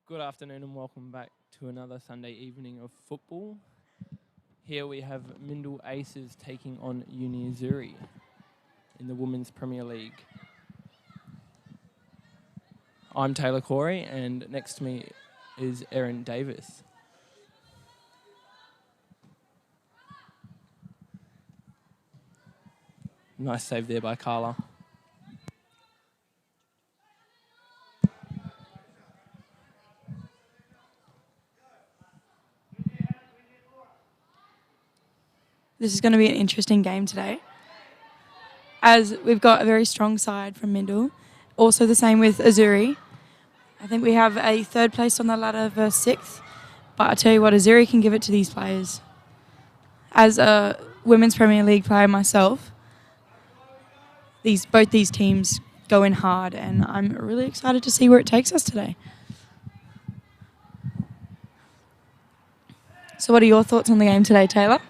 Good afternoon and welcome back to another Sunday evening of football. Here we have Mindil Aces taking on Azzurri in the Women's Premier League. I'm Taylor Corey and next to me is Erin Davis. Nice save there by Carla. This is going to be an interesting game today, as we've got a very strong side from Mindil. Also the same with Azzurri. I think we have a third place on the ladder versus sixth, but I tell you what, Azzurri can give it to these players. As a Women's Premier League player myself, both these teams go in hard, and I'm really excited to see where it takes us today. So what are your thoughts on the game today, Taylor?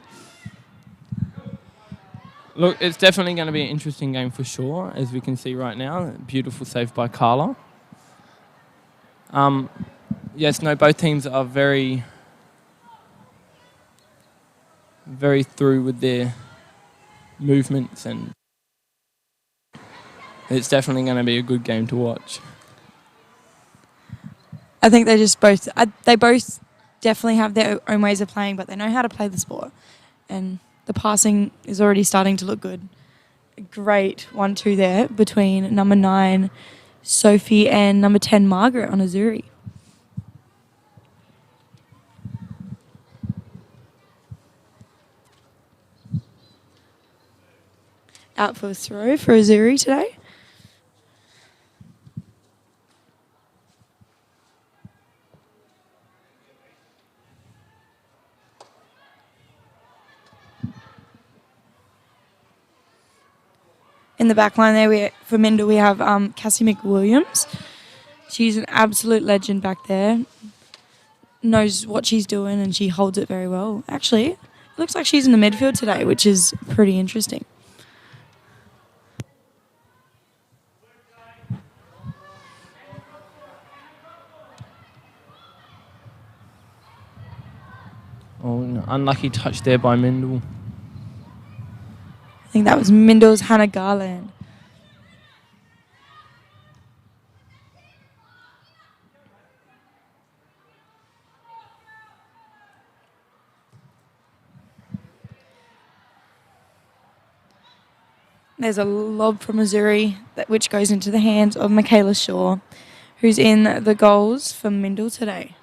Look, it's definitely going to be an interesting game for sure, as we can see right now. Beautiful save by Carla. Both teams are very through with their movements, and it's definitely going to be a good game to watch. I think they both definitely have their own ways of playing, but they know how to play the sport. And the passing is already starting to look good. A great 1-2 there between number 9, Sophie, and number 10, Margaret on Azzurri. Out for a throw for Azzurri today. In the back line there, for Mindil, we have Cassie McWilliams. She's an absolute legend back there. Knows what she's doing and she holds it very well. Actually, it looks like she's in the midfield today, which is pretty interesting. Oh, unlucky touch there by Mindil. I think that was Mindil's Hannah Garland. There's a lob from Azzurri, which goes into the hands of Michaela Shaw, who's in the goals for Mindil today.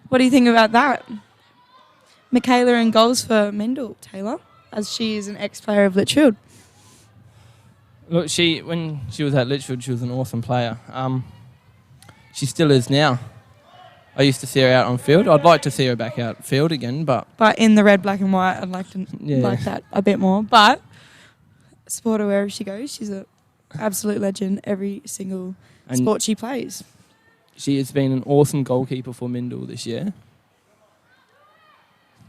What do you think about that? Michaela in goals for Mindil, Taylor, as she is an ex-player of Litchfield. Look, when she was at Litchfield, she was an awesome player. She still is now. I used to see her out on field. I'd like to see her back out field again, but in the red, black and white, I'd like that a bit more. But sport her wherever she goes, she's an absolute legend every single sport she plays. She has been an awesome goalkeeper for Mindil this year.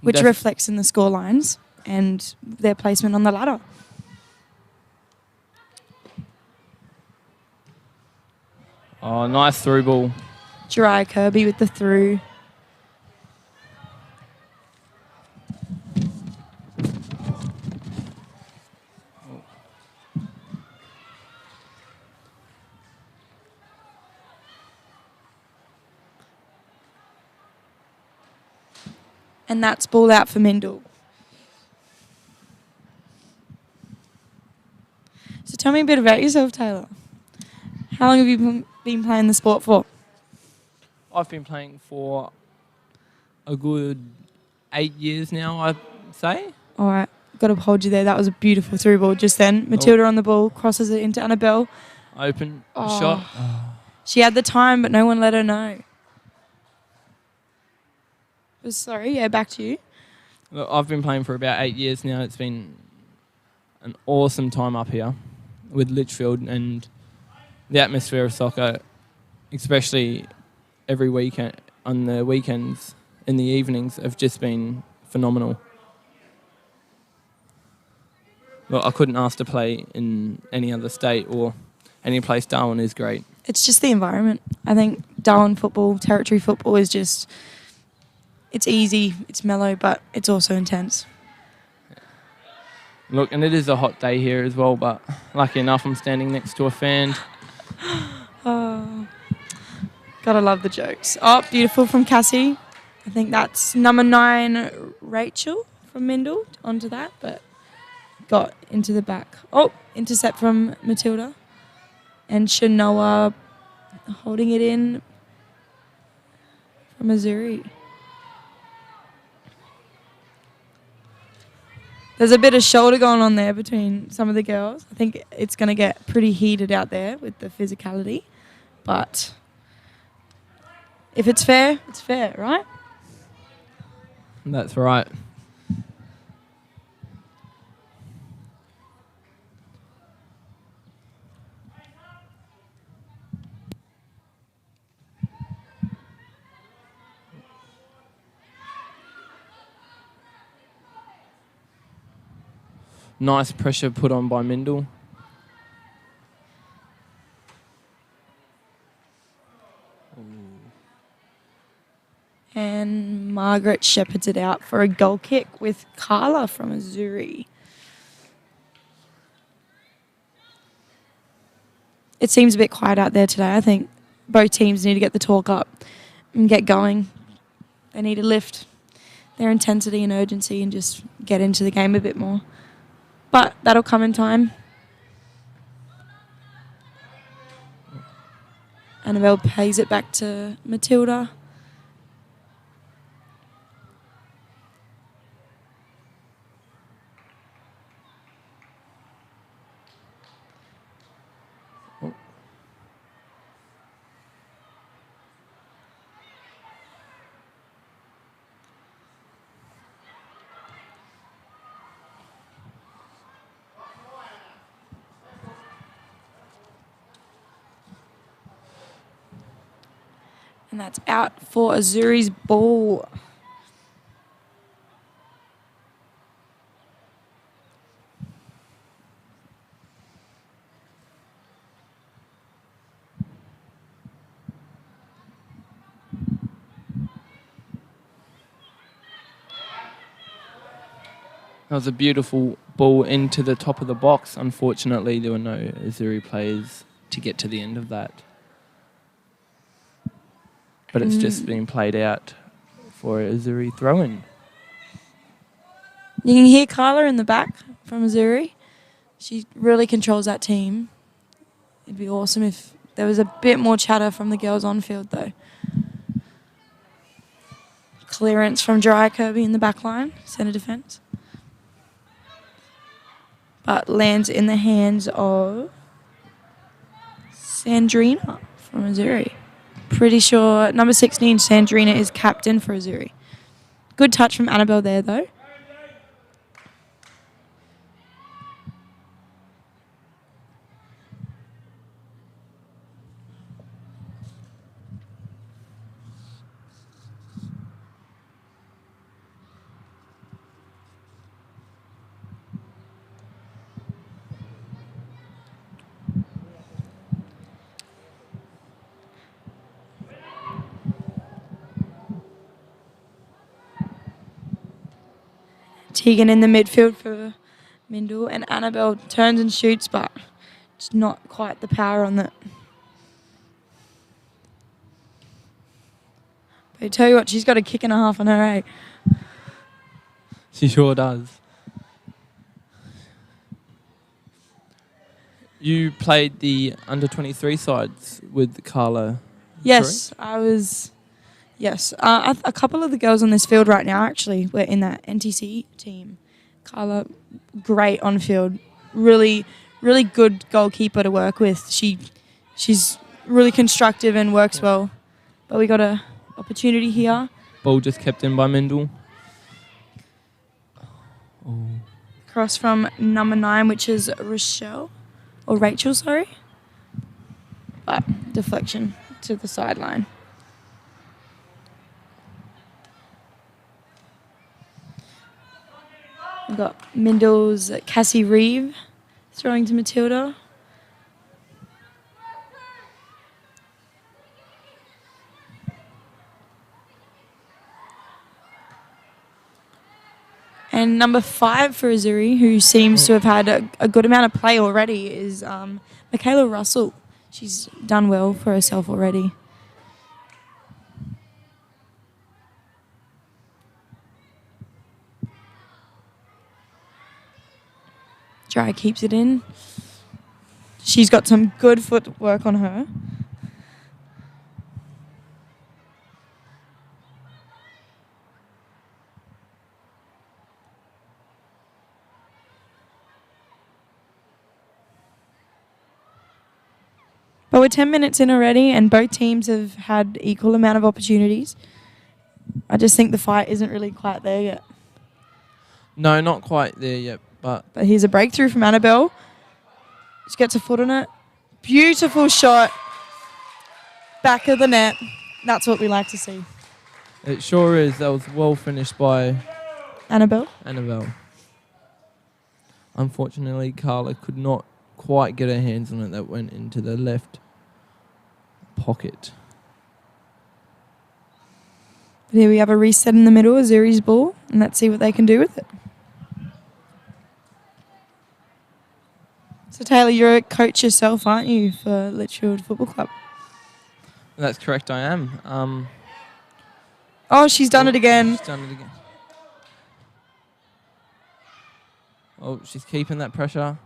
Which reflects in the score lines and their placement on the ladder. Oh, nice through ball. Jariah Kirby with the through. And that's ball out for Mindil. So tell me a bit about yourself, Taylor. How long have you been playing the sport for? I've been playing for a good 8 years now, I'd say. All right, got to hold you there. That was a beautiful through ball just then. Matilda on the ball, crosses it into Annabelle. Open shot. She had the time, but no one let her know. Back to you. Look, I've been playing for about 8 years now. It's been an awesome time up here with Litchfield, and the atmosphere of soccer, especially every weekend, on the weekends, in the evenings, have just been phenomenal. Look, I couldn't ask to play in any other state or any place. Darwin is great. It's just the environment. I think Darwin football, territory football is just, it's easy, it's mellow, but it's also intense. Look, and it is a hot day here as well, but lucky enough I'm standing next to a fan. Oh, gotta love the jokes. Oh, beautiful from Cassie. I think that's number 9, Rachel from Mindil, onto that, but got into the back. Oh, intercept from Matilda. And Shanoa holding it in from Azzurri. There's a bit of shoulder going on there between some of the girls. I think it's going to get pretty heated out there with the physicality. But if it's fair, right? That's right. Nice pressure put on by Mindil. And Margaret shepherds it out for a goal kick with Carla from Azzurri. It seems a bit quiet out there today. I think both teams need to get the talk up and get going. They need to lift their intensity and urgency and just get into the game a bit more. But that'll come in time. Annabelle pays it back to Matilda. And that's out for Azzurri's ball. That was a beautiful ball into the top of the box. Unfortunately, there were no Azzurri players to get to the end of that. But it's just been played out for Azzurri throw-in. You can hear Carla in the back from Azzurri. She really controls that team. It'd be awesome if there was a bit more chatter from the girls on field, though. Clearance from Dry Kirby in the back line, centre defence. But lands in the hands of Sandrina from Azzurri. Pretty sure number 16, Sandrina, is captain for Azzurri. Good touch from Annabelle there, though. Tegan in the midfield for Mindil, and Annabelle turns and shoots, but it's not quite the power on that. But I tell you what, she's got a kick and a half on her, eh? She sure does. You played the under-23 sides with Carla. Yes, correct? I was. Yes, a couple of the girls on this field right now actually were in that NTC team. Carla, great on field, really, really good goalkeeper to work with. She's really constructive and works well. But we got a opportunity here. Ball just kept in by Mindil. Oh. Cross from number 9, which is Rachel, sorry. But deflection to the sideline. We've got Mindil's Cassie Reeve throwing to Matilda. And number 5 for Azzurri, who seems to have had a good amount of play already, is Michaela Russell. She's done well for herself already. Dry keeps it in. She's got some good footwork on her. But we're 10 minutes in already and both teams have had equal amount of opportunities. I just think the fight isn't really quite there yet. No, not quite there yet, but here's a breakthrough from Annabelle. She gets a foot on it. Beautiful shot. Back of the net. That's what we like to see. it sure is. That was well finished by Annabelle. Unfortunately, Carla could not quite get her hands on it. That went into the left pocket. But here we have a reset in the middle, Azzurri's ball, and let's see what they can do with it. So Taylor, you're a coach yourself, aren't you, for Litchfield Football Club? That's correct, I am. Oh, she's done it again. She's done it again. Oh, she's keeping that pressure.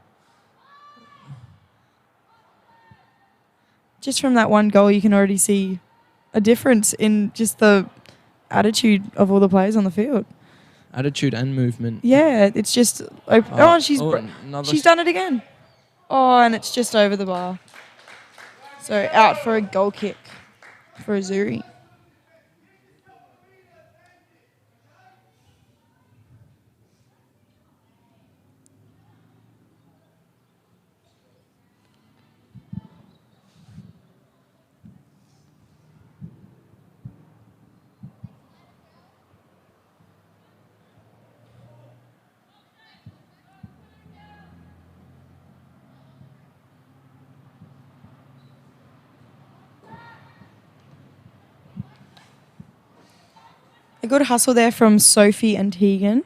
Just from that one goal, you can already see a difference in just the attitude of all the players on the field. Attitude and movement. Yeah, it's just open. Oh, she's done it again. Oh, and it's just over the bar. So out for a goal kick for Azzurri. A good hustle there from Sophie and Tegan.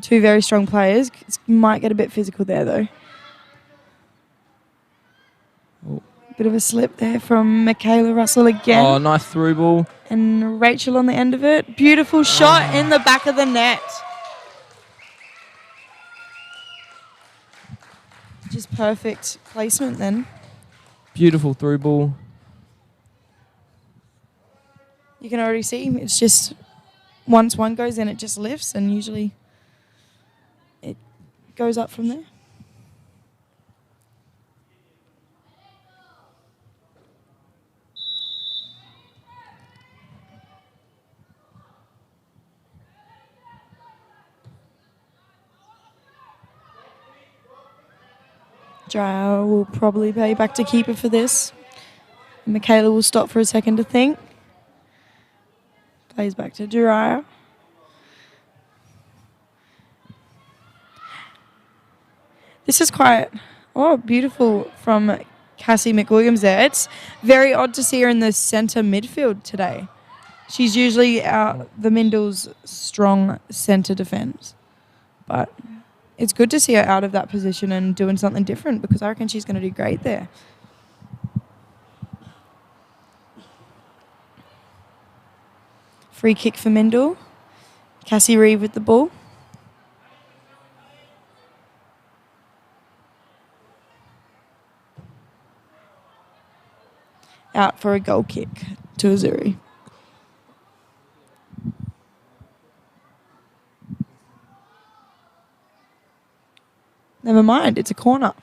Two very strong players. Might get a bit physical there, though. Oh. Bit of a slip there from Michaela Russell again. Oh, nice through ball. And Rachel on the end of it. Beautiful shot in the back of the net. Just perfect placement then. Beautiful through ball. You can already see it's just... Once one goes in, it just lifts, and usually it goes up from there. Dryer will probably pay back to keeper for this. Michaela will stop for a second to think. Plays back to Dryer. This is quite, beautiful from Cassie McWilliams there. It's very odd to see her in the centre midfield today. She's usually the Mindil's strong centre defence. But it's good to see her out of that position and doing something different because I reckon she's going to do great there. Free kick for Mindil. Cassie Reeve with the ball. Out for a goal kick to Azzurri. Never mind, it's a corner.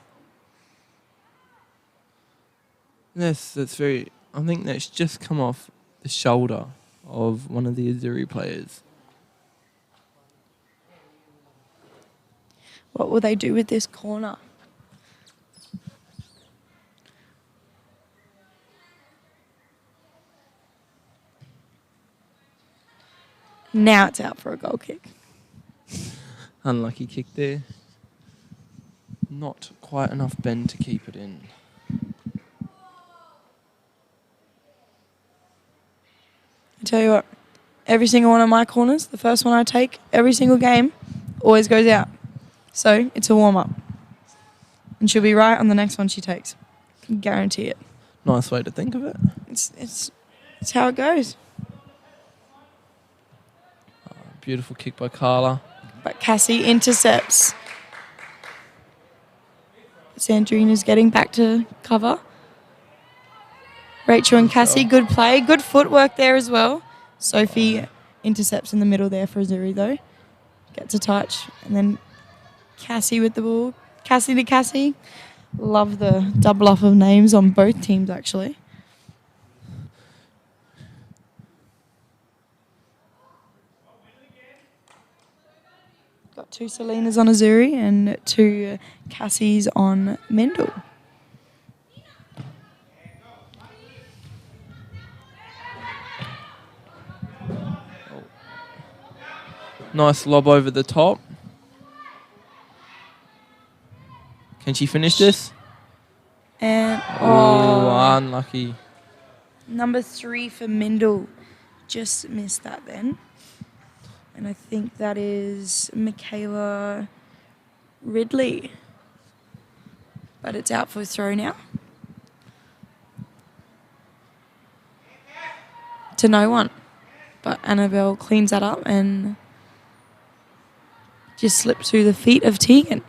Yes, that's very... I think that's just come off the shoulder of one of the Azzurri players. What will they do with this corner? Now it's out for a goal kick. Unlucky kick there. Not quite enough bend to keep it in. I tell you what, every single one of my corners, the first one I take every single game, always goes out. So it's a warm-up. And she'll be right on the next one she takes. Guarantee it. Nice way to think of it. It's how it goes. Beautiful kick by Carla. But Cassie intercepts. Sandrina's getting back to cover. Rachel and Cassie, good play. Good footwork there as well. Sophie intercepts in the middle there for Azzurri though. Gets a touch. And then Cassie with the ball. Cassie to Cassie. Love the double up of names on both teams actually. Got 2 Selenas on Azzurri and 2 Cassies on Mindil. Nice lob over the top. Can she finish this? And Unlucky. number 3 for Mindil. Just missed that then. And I think that is Michaela Ridley. But it's out for a throw now. To no one. But Annabelle cleans that up and just slips through the feet of Tegan.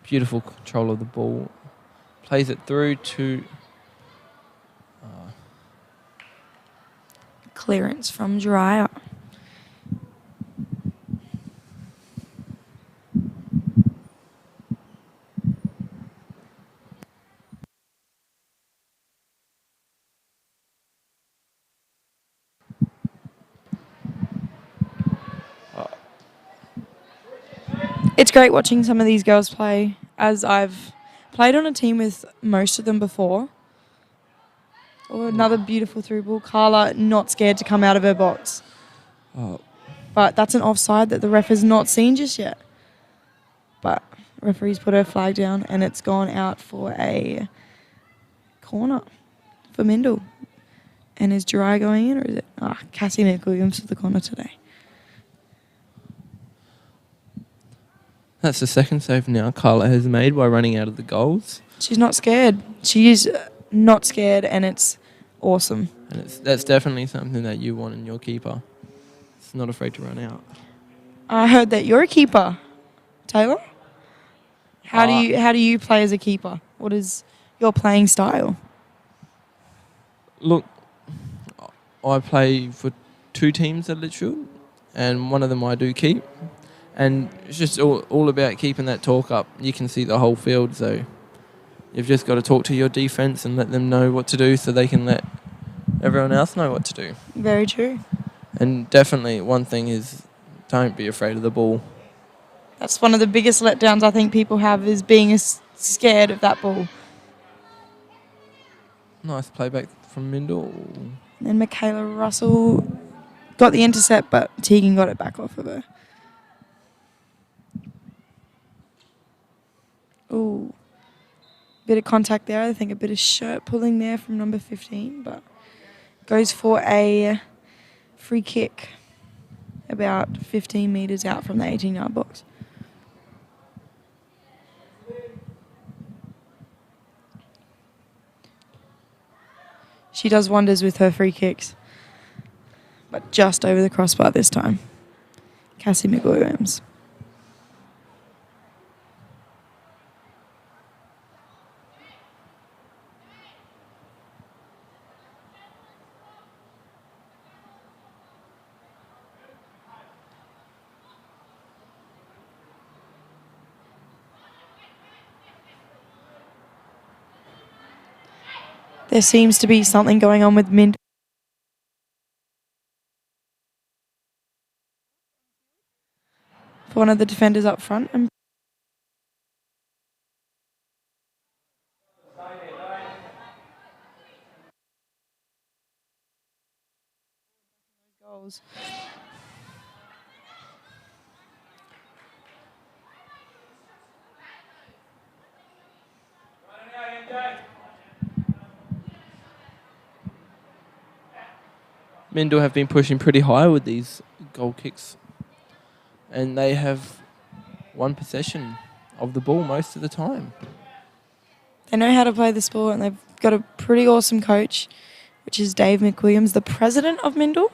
Beautiful control of the ball. Plays it through to... Clearance from Jiraiya. It's great watching some of these girls play, as I've played on a team with most of them before. Oh, another beautiful through ball. Carla not scared to come out of her box. Oh. But that's an offside that the ref has not seen just yet. But referee's put her flag down and it's gone out for a corner for Mindil. And is Jiraiya going in or is it? Cassie McWilliams for the corner today. That's the second save now Carla has made by running out of the goals. She's not scared. She is not scared and it's awesome. And that's definitely something that you want in your keeper. It's not afraid to run out. I heard that you're a keeper, Taylor. How do you play as a keeper? What is your playing style? Look, I play for 2 teams at Litchfield, and one of them I do keep. And it's just all about keeping that talk up. You can see the whole field, so you've just got to talk to your defence and let them know what to do so they can let everyone else know what to do. Very true. And definitely one thing is don't be afraid of the ball. That's one of the biggest letdowns I think people have is being scared of that ball. Nice playback from Mindil. And then Michaela Russell got the intercept, but Tegan got it back off of her. Ooh. Bit of contact there. I think a bit of shirt pulling there from number 15, but goes for a free kick about 15 metres out from the 18-yard box. She does wonders with her free kicks, but just over the crossbar this time. Cassie McWilliams. There seems to be something going on with Mindil. For one of the defenders up front. And goals. Mindil have been pushing pretty high with these goal kicks, and they have one possession of the ball most of the time. They know how to play the sport, and they've got a pretty awesome coach, which is Dave McWilliams, the president of Mindil.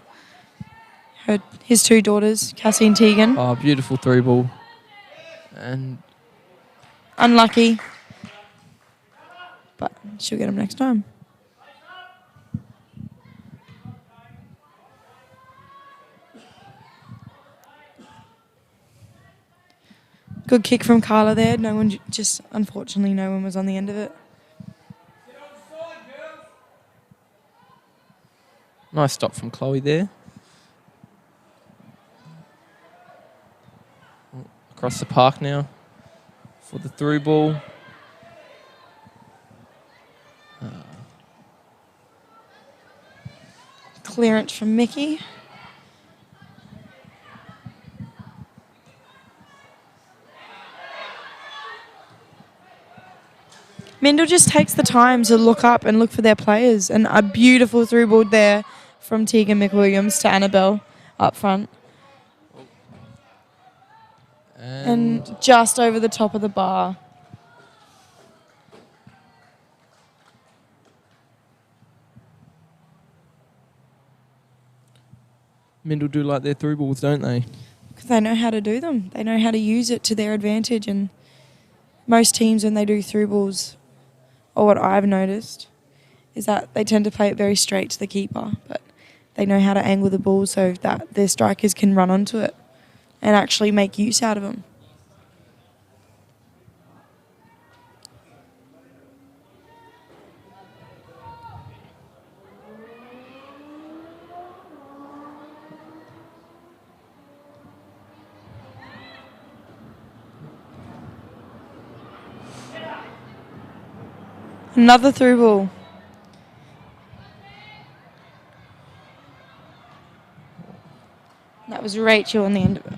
His two daughters, Cassie and Tegan. Oh, beautiful through ball. And unlucky, but she'll get them next time. Good kick from Carla there. Unfortunately, no one was on the end of it. Nice stop from Chloe there. Across the park now for the through ball. Clearance from Mickey. Mindil just takes the time to look up and look for their players. And a beautiful through ball there from Tegan McWilliams to Annabelle up front. And just over the top of the bar. Mindil do like their through balls, don't they? Because they know how to do them. They know how to use it to their advantage. And most teams, when they do through balls, or what I've noticed, is that they tend to play it very straight to the keeper. But they know how to angle the ball so that their strikers can run onto it and actually make use out of them. Another through ball. That was Rachel on the end of it.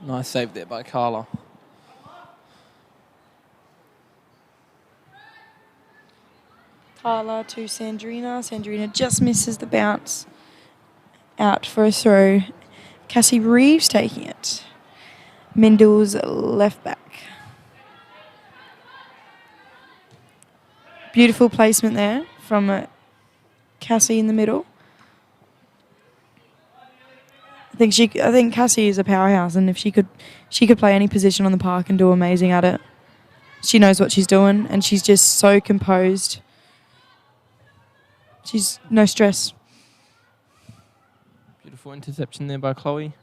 Nice save there by Carla. Carla to Sandrina. Sandrina just misses the bounce. Out for a throw. Cassie Reeves taking it. Mindil's left back. Beautiful placement there from Cassie in the middle. I think Cassie is a powerhouse, and if she could play any position on the park and do amazing at it. She knows what she's doing, and she's just so composed. She's no stress. Beautiful interception there by Chloe.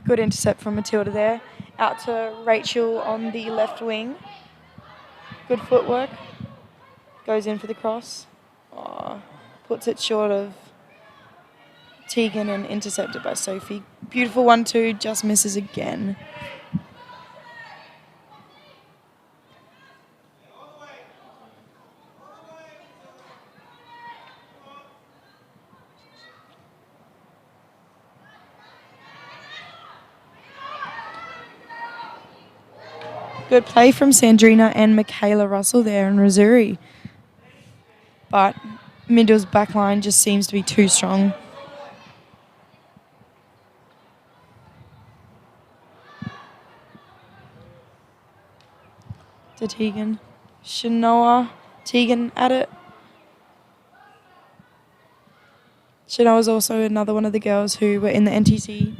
Good intercept from Matilda there. Out to Rachel on the left wing. Good footwork. Goes in for the cross. Oh, puts it short of Tegan and intercepted by Sophie. Beautiful 1-2, just misses again. Good play from Sandrina and Michaela Russell there in Azzurri. But Mindil's back line just seems to be too strong. To Tegan. Shanoa. Tegan at it. Shanoa's also another one of the girls who were in the NTC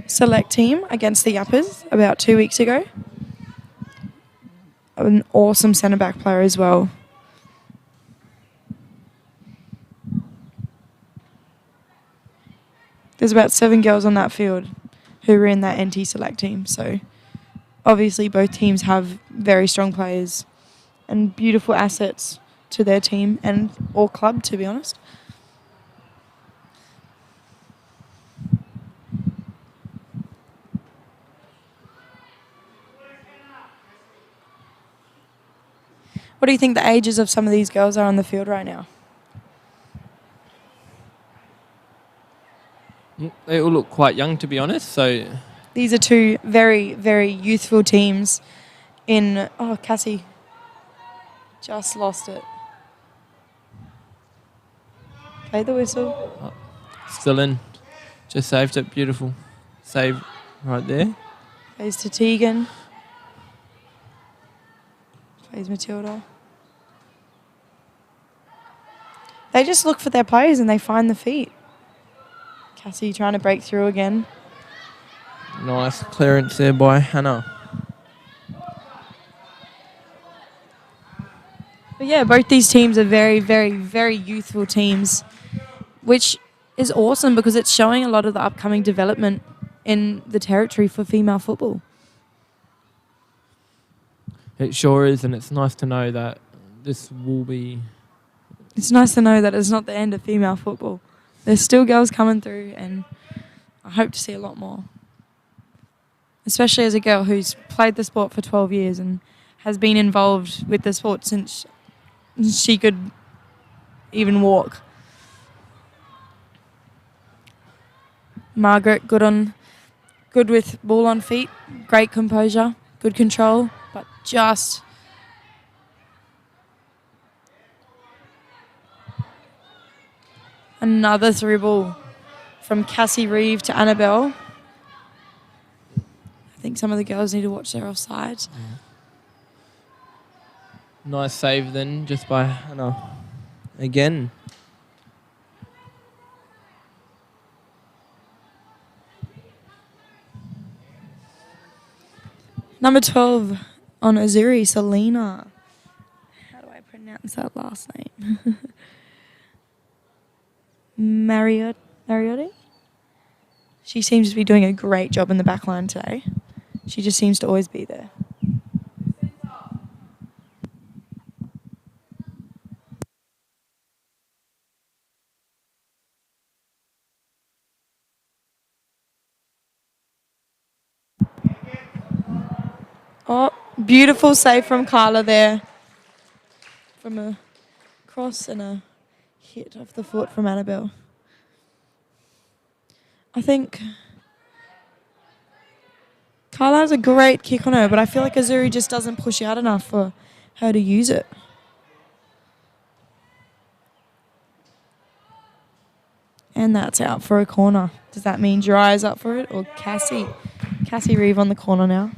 select team against the Yappers about 2 weeks ago. An awesome centre-back player as well. There's about 7 girls on that field who were in that NT select team. So obviously both teams have very strong players and beautiful assets to their team and or club, to be honest. What do you think the ages of some of these girls are on the field right now? They all look quite young, to be honest. So These are two very, very youthful teams in... Oh, Cassie just lost it. Play the whistle. still in. Just saved it. Beautiful. Save right there. Plays to Tegan. Plays Matilda. They just look for their players and they find the feet. Cassie trying to break through again. Nice clearance there by Hannah. But yeah, both these teams are very, very, very youthful teams, which is awesome because it's showing a lot of the upcoming development in the territory for female football. It sure is, and it's nice to know that this will be... It's nice to know that it's not the end of female football. There's still girls coming through, and I hope to see a lot more. Especially as a girl who's played the sport for 12 years and has been involved with the sport since she could even walk. Margaret, good with ball on feet, great composure, good control, but just... Another through ball from Cassie Reeve to Annabelle. I think some of the girls need to watch their offsides. Nice save then, just by Hannah. Again. Number 12 on Azzurri, Selena. How do I pronounce that last name? Mariotti? She seems to be doing a great job in the back line today. She just seems to always be there. Oh, beautiful save from Carla there. From a cross and a hit off the foot from Annabelle. I think Carla has a great kick on her, but I feel like Azzurri just doesn't push out enough for her to use it. And that's out for a corner. Does that mean Dryer's up for it or Cassie? Cassie Reeve on the corner now.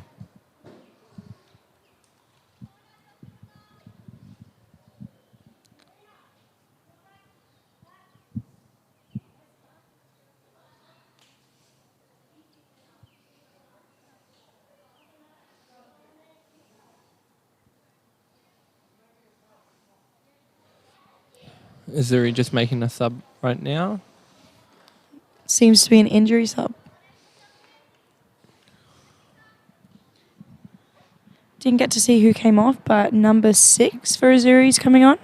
Azzurri just making a sub right now. Seems to be an injury sub. Didn't get to see who came off, but number 6 for Azzurri is coming on.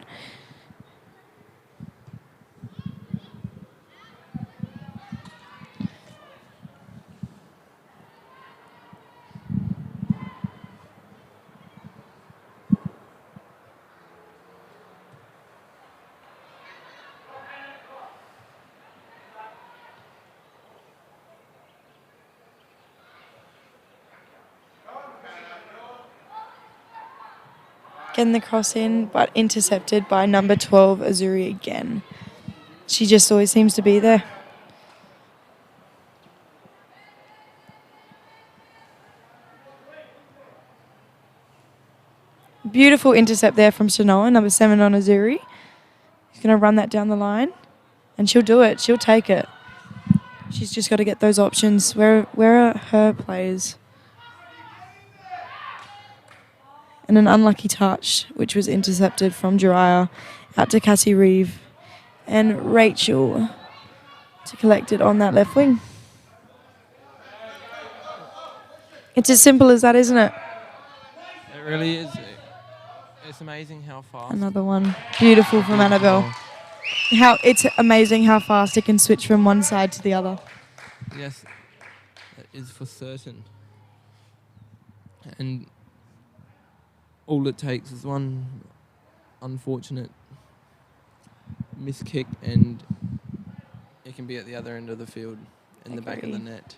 Getting the cross in, but intercepted by number 12, Azzurri again. She just always seems to be there. Beautiful intercept there from Shanoa, number 7 on Azzurri. She's going to run that down the line, and she'll do it. She'll take it. She's just got to get those options. Where are her players? And an unlucky touch, which was intercepted from Jiraiya out to Cassie Reeve. And Rachel to collect it on that left wing. It's as simple as that, isn't it? It really is. It's amazing how fast. Another one. Beautiful from Annabelle. It's amazing how fast it can switch from one side to the other. Yes, that is for certain. And all it takes is one unfortunate miss kick and it can be at the other end of the field. in the back of the net.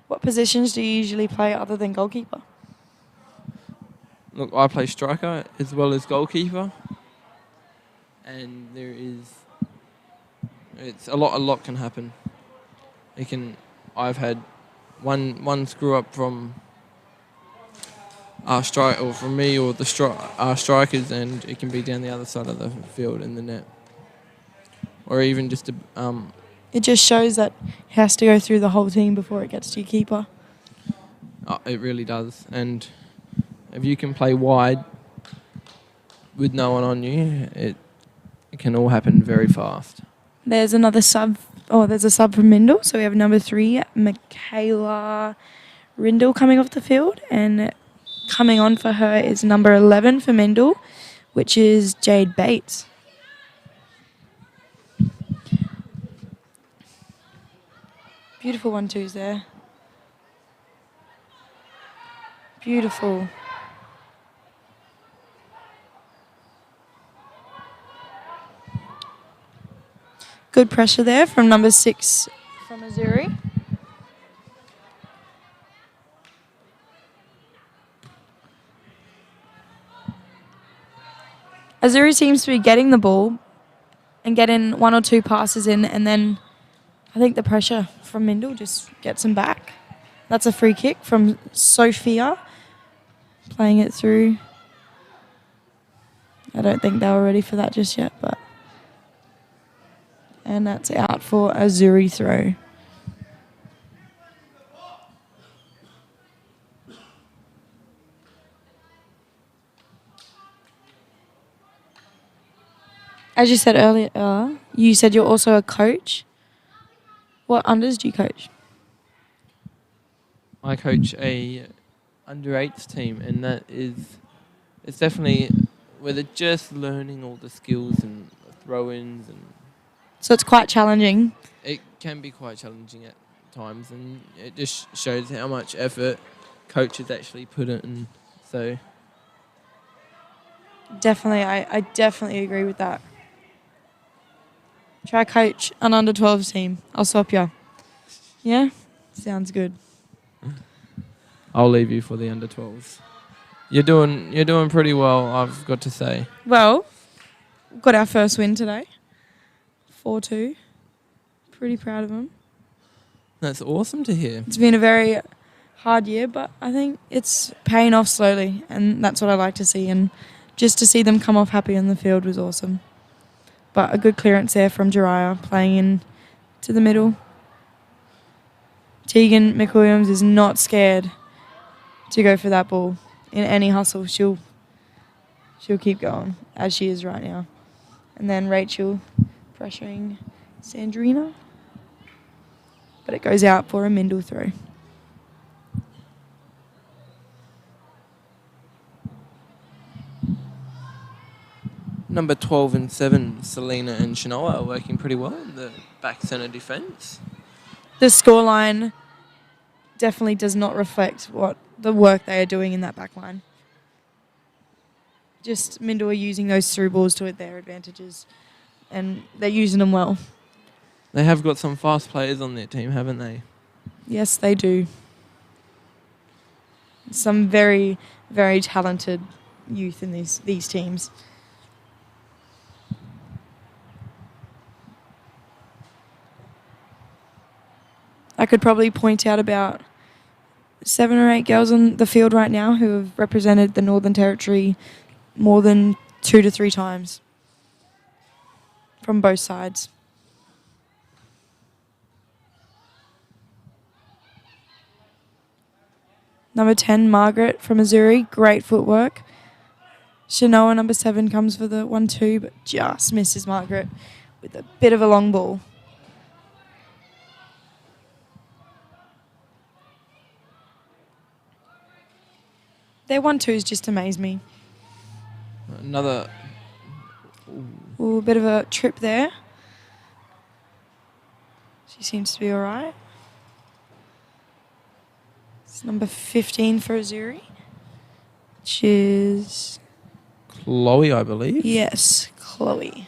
What positions do you usually play other than goalkeeper? Look, I play striker as well as goalkeeper, and it's a lot can happen. I've had one screw up from our strike, or from me, or our strikers, and it can be down the other side of the field in the net, or even just It just shows that it has to go through the whole team before it gets to your keeper. It really does, and if you can play wide with no one on you, it can all happen very fast. There's another sub. Oh, there's a sub from Mindil. So we have number 3, Michaela Rindle, coming off the field, and coming on for her is number 11 for Mindil, which is Jade Bates. Beautiful 1-2s there. Beautiful. Good pressure there from number 6 from Azzurri. Azzurri seems to be getting the ball and getting 1 or 2 passes in, and then I think the pressure from Mindil just gets him back. That's a free kick from Sophia, playing it through. I don't think they were ready for that just yet, but... And that's out for a Azzurri throw. As you said earlier, you said you're also a coach. What unders do you coach? I coach a under-8s team, and it's definitely where they're just learning all the skills and throw-ins, and So it's quite challenging. it can be quite challenging at times, and it just shows how much effort coaches actually put in. So Definitely, I definitely agree with that. Try coach an under-12s team. I'll swap you. Yeah? Sounds good. I'll leave you for the under-12s. You're doing pretty well, I've got to say. Well, got our first win today. 4-2. Pretty proud of them. That's awesome to hear. It's been a very hard year, but I think it's paying off slowly, and that's what I like to see. And just to see them come off happy on the field was awesome. But a good clearance there from Jariah, playing in to the middle. Tegan McWilliams is not scared to go for that ball. In any hustle, she'll keep going, as she is right now. And then Rachel pressuring Sandrina. But it goes out for a Mindil throw. Number 12 and 7, Selena and Shanoa, are working pretty well in the back centre defence. The scoreline definitely does not reflect what the work they are doing in that back line. Just Mindil are using those through balls to their advantages, and they're using them well. They have got some fast players on their team, haven't they? Yes, they do. Some very, very talented youth in these teams. I could probably point out about 7 or 8 girls on the field right now who have represented the Northern Territory more than 2 to 3 times from both sides. Number 10, Margaret from Azzurri, great footwork. Shanoa, number 7, comes for the 1-2, but just misses Margaret with a bit of a long ball. Their 1-2s just amaze me. Another... Ooh, a bit of a trip there. She seems to be all right. It's number 15 for Azzurri, which is... Chloe, I believe. Yes, Chloe.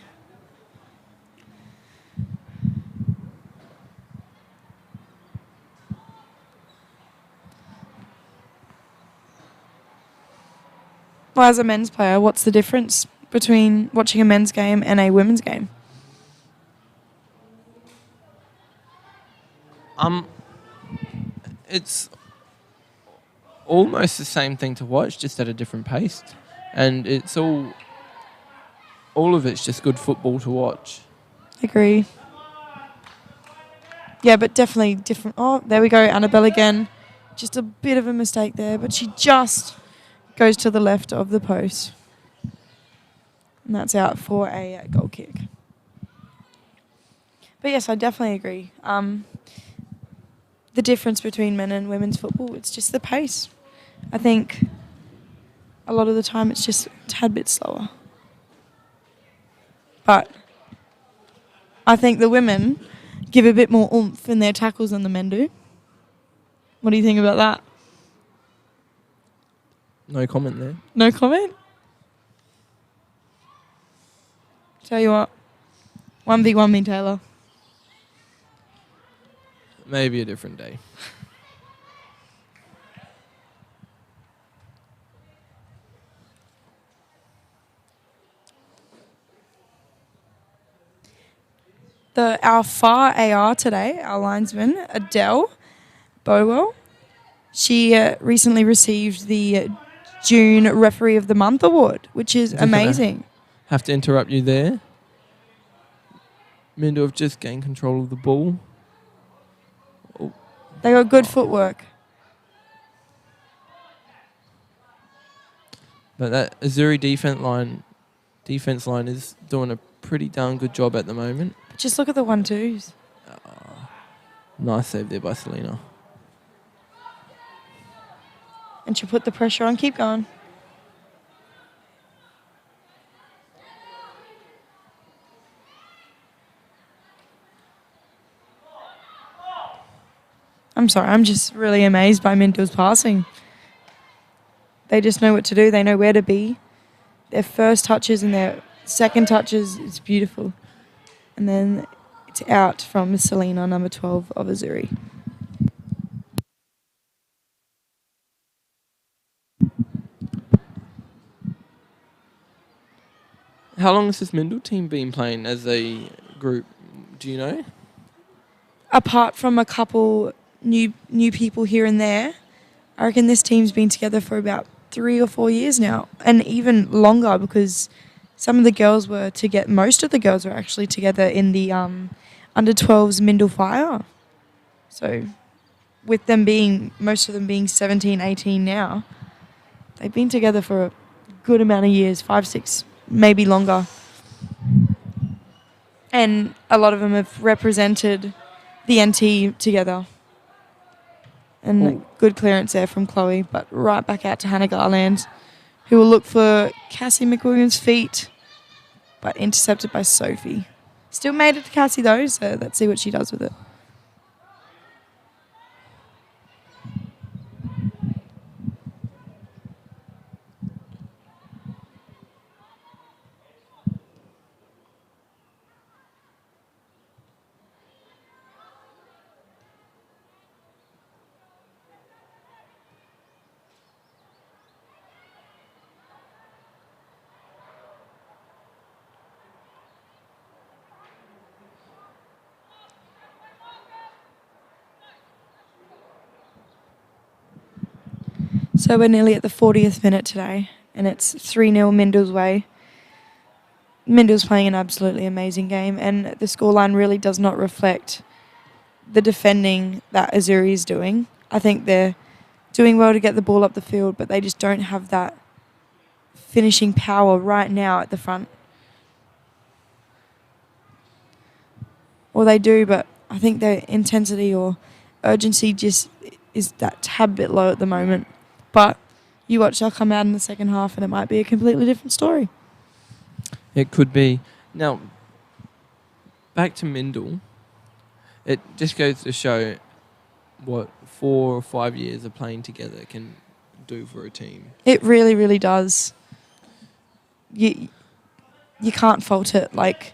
Well, as a men's player, what's the difference between watching a men's game and a women's game? It's almost the same thing to watch, just at a different pace, and it's all of it's just good football to watch. Agree. Yeah, but definitely different. Oh, there we go, Annabelle again. Just a bit of a mistake there, but she just goes to the left of the post. And that's out for a goal kick. But yes, I definitely agree. The difference between men and women's football, it's just the pace. I think a lot of the time it's just a tad bit slower. But I think the women give a bit more oomph in their tackles than the men do. What do you think about that? No comment there. No comment? Tell you what, 1v1 me, Taylor. Maybe a different day. Our FAR AR today, our linesman, Adele Bowell, she recently received the June Referee of the Month award, which is amazing. Have to interrupt you there. Mindil have just gained control of the ball. Oh. They got good footwork. But that Azzurri defense line is doing a pretty darn good job at the moment. Just look at the 1-2s. Nice save there by Selena. And she put the pressure on. Keep going. I'm sorry, I'm just really amazed by Mindil's passing. They just know what to do. They know where to be. Their first touches and their second touches, it's beautiful. And then it's out from Selena, number 12 of Azzurri. How long has this Mindil team been playing as a group? Do you know? Apart from a couple new people here and there, I reckon this team's been together for about 3 or 4 years now, and even longer because some of the girls were most of the girls were actually together in the under 12s Mindil Fire. So with them most of them being 17, 18 now, they've been together for a good amount of years, 5, 6, maybe longer. And a lot of them have represented the NT together. And good clearance there from Chloe, but right back out to Hannah Garland, who will look for Cassie McWilliams' feet, but intercepted by Sophie. Still made it to Cassie though, so let's see what she does with it. So we're nearly at the 40th minute today, and it's 3-0 Mindil's way. Mindil's playing an absolutely amazing game, and the scoreline really does not reflect the defending that Azzurri is doing. I think they're doing well to get the ball up the field, but they just don't have that finishing power right now at the front. Or they do, but I think their intensity or urgency just is that tad bit low at the moment. But you watch, they'll come out in the second half and it might be a completely different story. It could be. Now, back to Mindil. It just goes to show what 4 or 5 years of playing together can do for a team. It really, really does. You can't fault it. Like,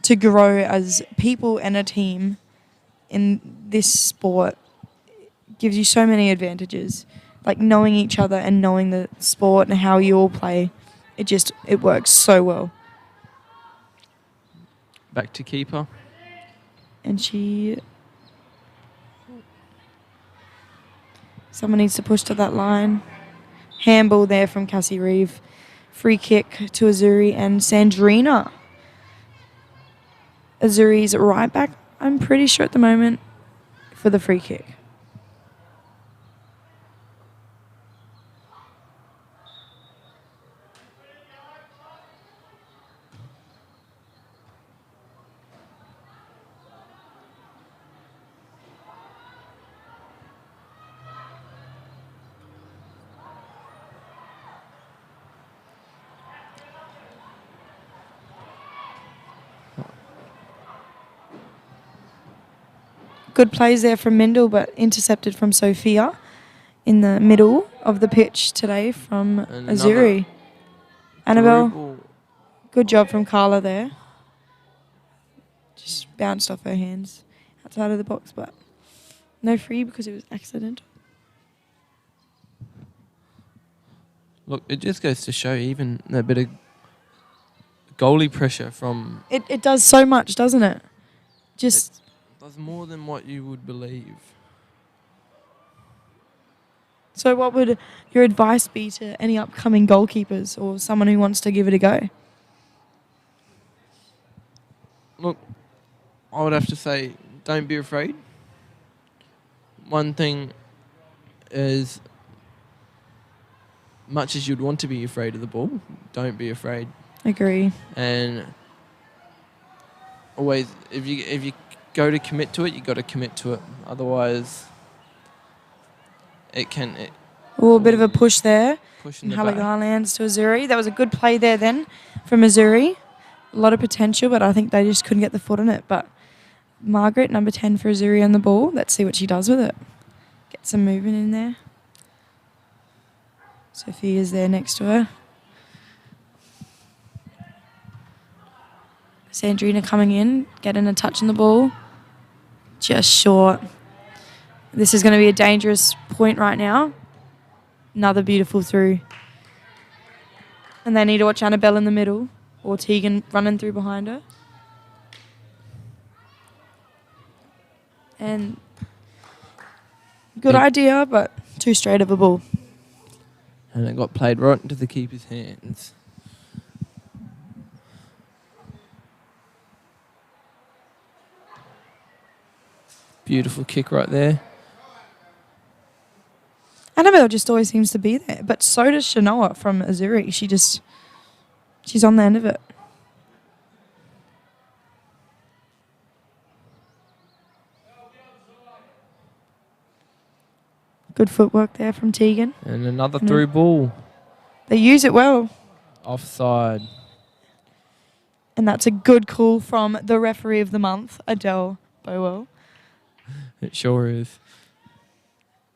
to grow as people and a team in this sport gives you so many advantages. like knowing each other and knowing the sport and how you all play, it works so well. Back to keeper. And someone needs to push to that line. Handball there from Cassie Reeve. Free kick to Azzurri and Sandrina. Azzurri's right back, I'm pretty sure at the moment, for the free kick. Good plays there from Mindil, but intercepted from Sophia in the middle of the pitch today from Azzurri. Annabelle, good job from Carla there. Just bounced off her hands outside of the box, but no free because it was accidental. Look, it just goes to show even a bit of goalie pressure from... It does so much, doesn't it? Just... Does more than what you would believe. So what would your advice be to any upcoming goalkeepers or someone who wants to give it a go? Look, I would have to say, don't be afraid. One thing is, much as you'd want to be afraid of the ball, don't be afraid. Agree. And always, if you go to commit to it, you got to commit to it. Otherwise, a bit of a push there. Push and Halligan lands to Azzurri. That was a good play there then from Azzurri. A lot of potential, but I think they just couldn't get the foot on it. But Margaret, number 10 for Azzurri on the ball. Let's see what she does with it. Get some movement in there. Sophia's there next to her. Sandrina coming in, getting a touch on the ball. Just short. This is going to be a dangerous point right now. Another beautiful through. And they need to watch Annabelle in the middle or Tegan running through behind her. And good idea, but too straight of a ball. And it got played right into the keeper's hands. Beautiful kick right there. Annabelle just always seems to be there, but so does Shanoa from Azzurri. She's on the end of it. Good footwork there from Tegan. And another through ball. They use it well. Offside. And that's a good call from the referee of the month, Adele Bowell. It sure is.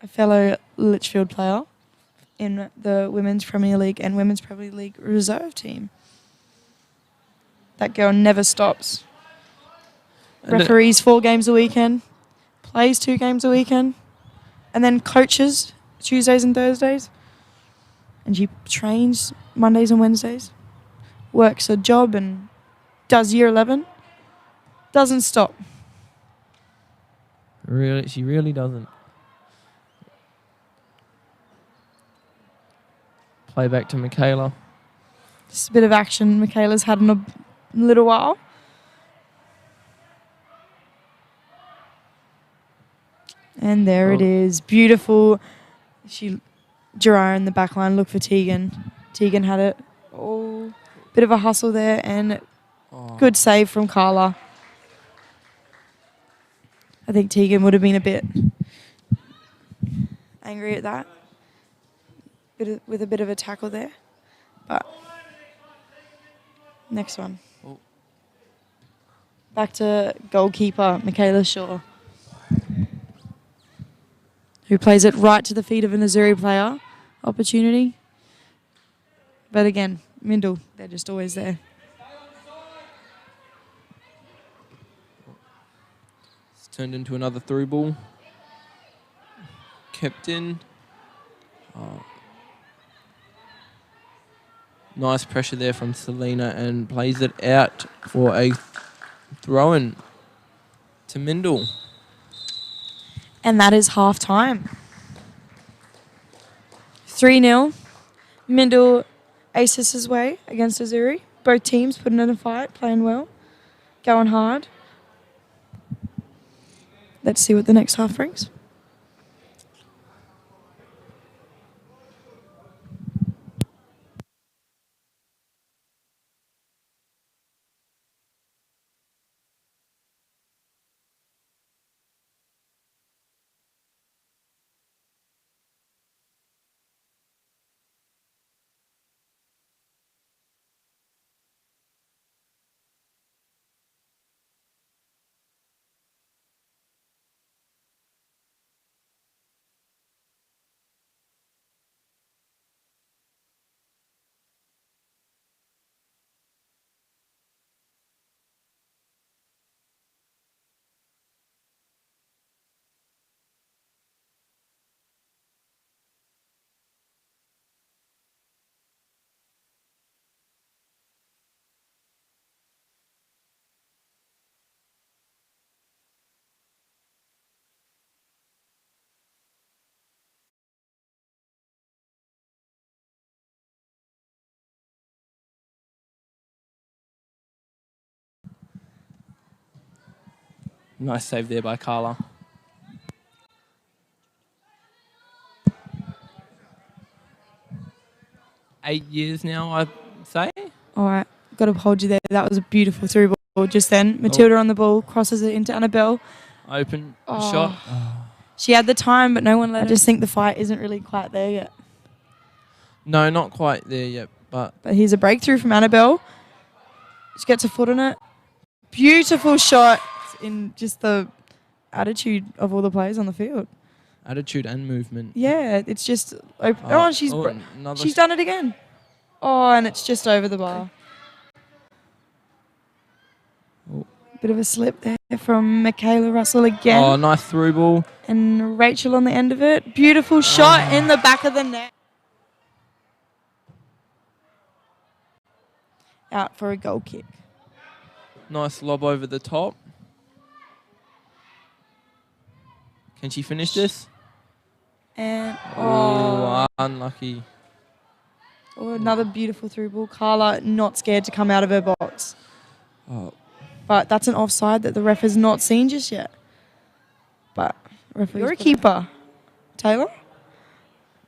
A fellow Litchfield player in the Women's Premier League and Women's Premier League reserve team. That girl never stops. Referees 4 games a weekend, plays 2 games a weekend, and then coaches Tuesdays and Thursdays. And she trains Mondays and Wednesdays, works a job and does year 11. Doesn't stop. Really, she really doesn't. Play back to Michaela. Just a bit of action Michaela's had in a little while. And there it is. Beautiful. Gerard in the back line. Look for Tegan. Tegan had it. Oh, bit of a hustle there and good save from Carla. I think Tegan would have been a bit angry at that. With a bit of a tackle there. But next one. Oh. Back to goalkeeper Michaela Shaw, who plays it right to the feet of an Azzurri player. Opportunity. But again, Mindil, they're just always there. It's turned into another through ball. Kept in. Oh. Nice pressure there from Selena and plays it out for a throw-in to Mindil. And that is half time. 3-0. Mindil aces his way against Azzurri. Both teams putting in a fight, playing well, going hard. Let's see what the next half brings. Nice save there by Carla. Eight years now, I'd say. All right, got to hold you there. That was a beautiful through ball just then. Matilda on the ball, crosses it into Annabelle. Open shot. She had the time, but no one let her. I just think the fight isn't really quite there yet. No, not quite there yet, but here's a breakthrough from Annabelle. She gets a foot on it. Beautiful shot in just the attitude of all the players on the field. attitude and movement. Yeah, it's just open. She's done it again. Oh, and it's just over the bar. Oh. Bit of a slip there from Michaela Russell again. Oh, nice through ball. And Rachel on the end of it. Beautiful shot in the back of the net. Out for a goal kick. Nice lob over the top. Can she finish this? And unlucky. Oh, another beautiful through ball. Carla not scared to come out of her box. Oh. But that's an offside that the ref has not seen just yet. But you're a keeper, Taylor.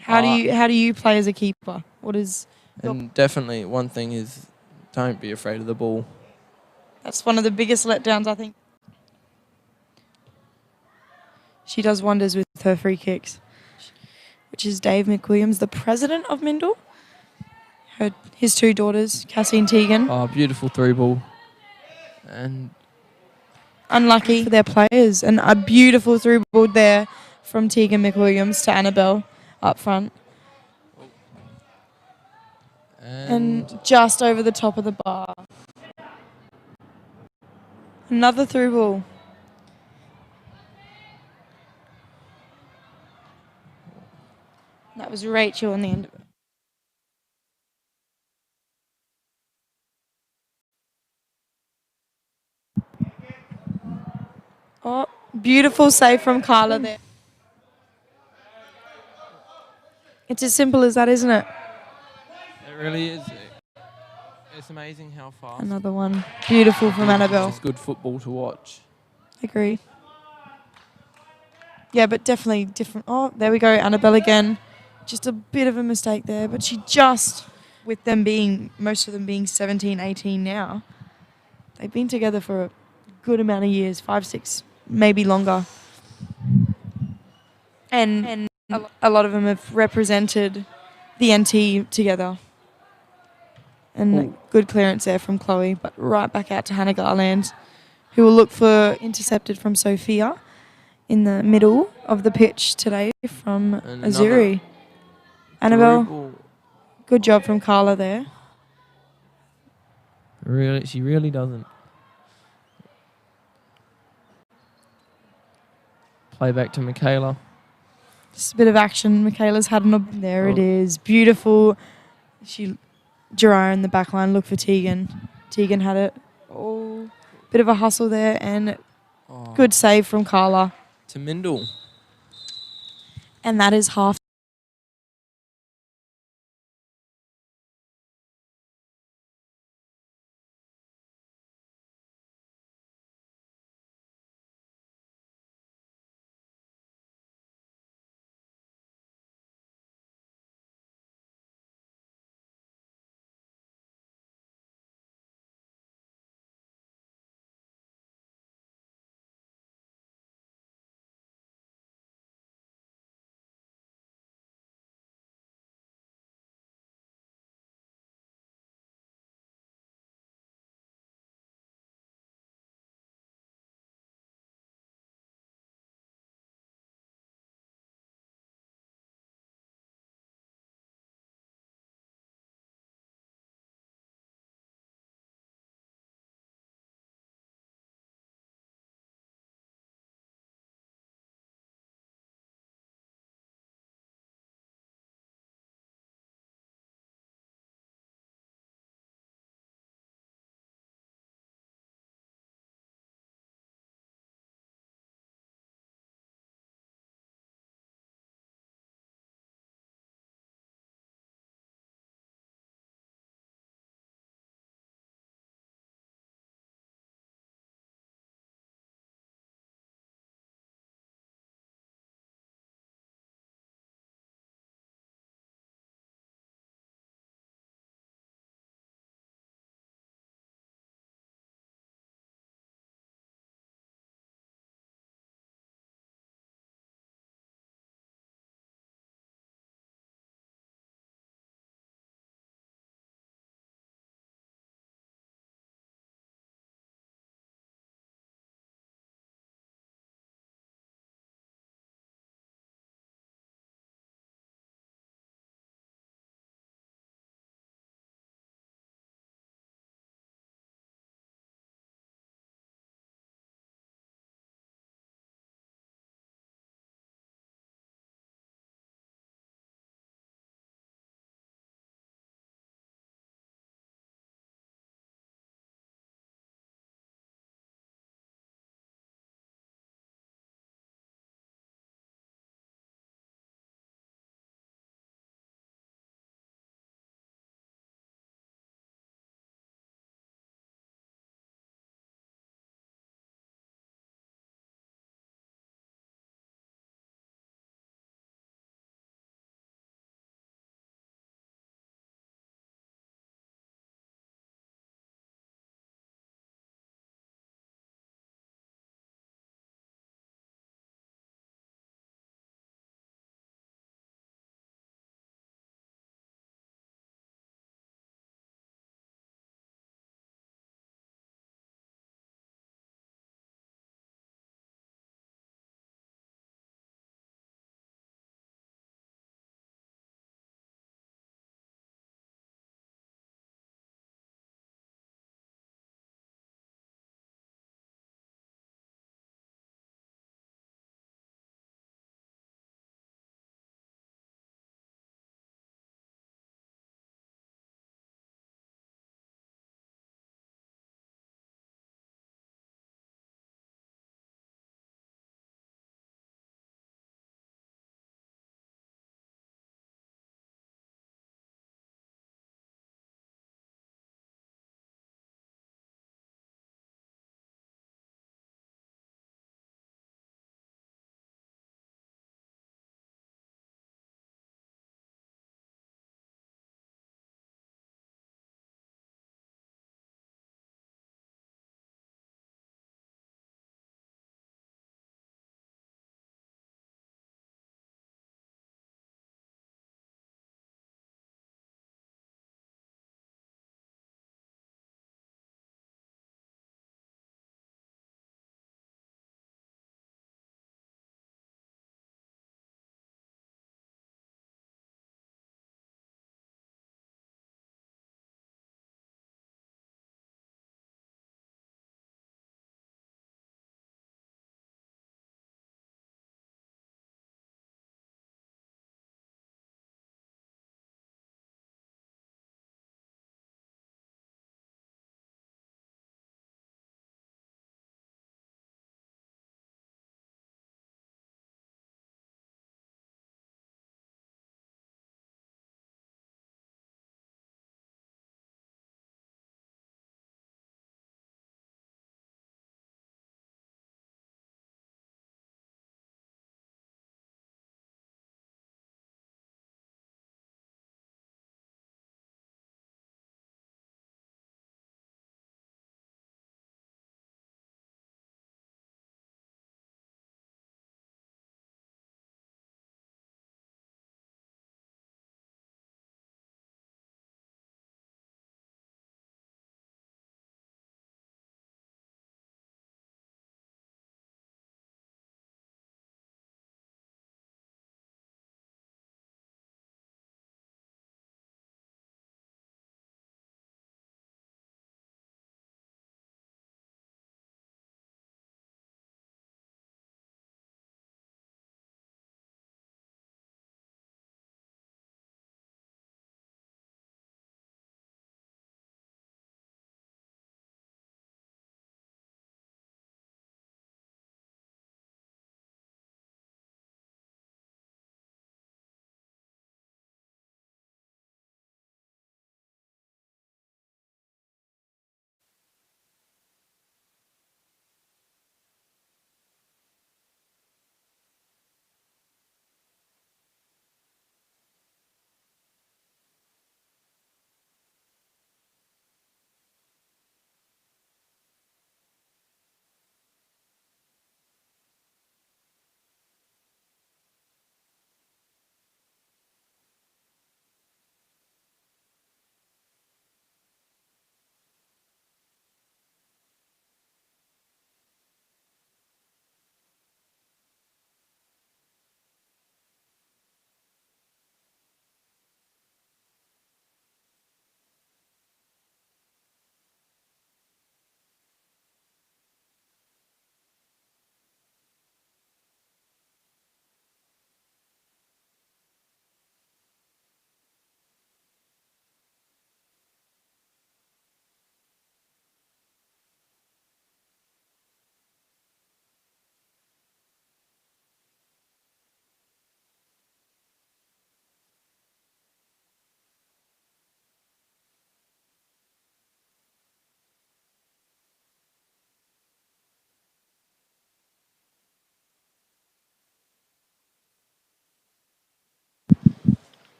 How do you play as a keeper? What is? And definitely one thing is, don't be afraid of the ball. That's one of the biggest letdowns, I think. She does wonders with her free kicks, which is Dave McWilliams, the president of Mindil. His two daughters, Cassie and Tegan. Oh, beautiful through ball. And unlucky for their players. And a beautiful through ball there from Tegan McWilliams to Annabelle up front. And just over the top of the bar. Another through ball. That was Rachel on the end of it. Oh, beautiful save from Carla there. It's as simple as that, isn't it? It really is. It's amazing how fast. Another one. Beautiful from Annabelle. It's good football to watch. Agree. Yeah, but definitely different. Oh, there we go. Annabelle again. Just a bit of a mistake there, but she just, with them being, most of them being 17, 18 now, they've been together for a good amount of years, 5, 6, maybe longer. And a lot of them have represented the NT together. And good clearance there from Chloe, but right back out to Hannah Garland, who will look for intercepted from Sophia in the middle of the pitch today from Azzurri. Annabelle, good job from Carla there. Really, she really doesn't. Play back to Michaela. Just a bit of action. Michaela's had there it Oh. is. Beautiful. Gerard in the back line. Look for Tegan. Tegan had it. Oh, bit of a hustle there and good save from Carla. To Mindil. And that is half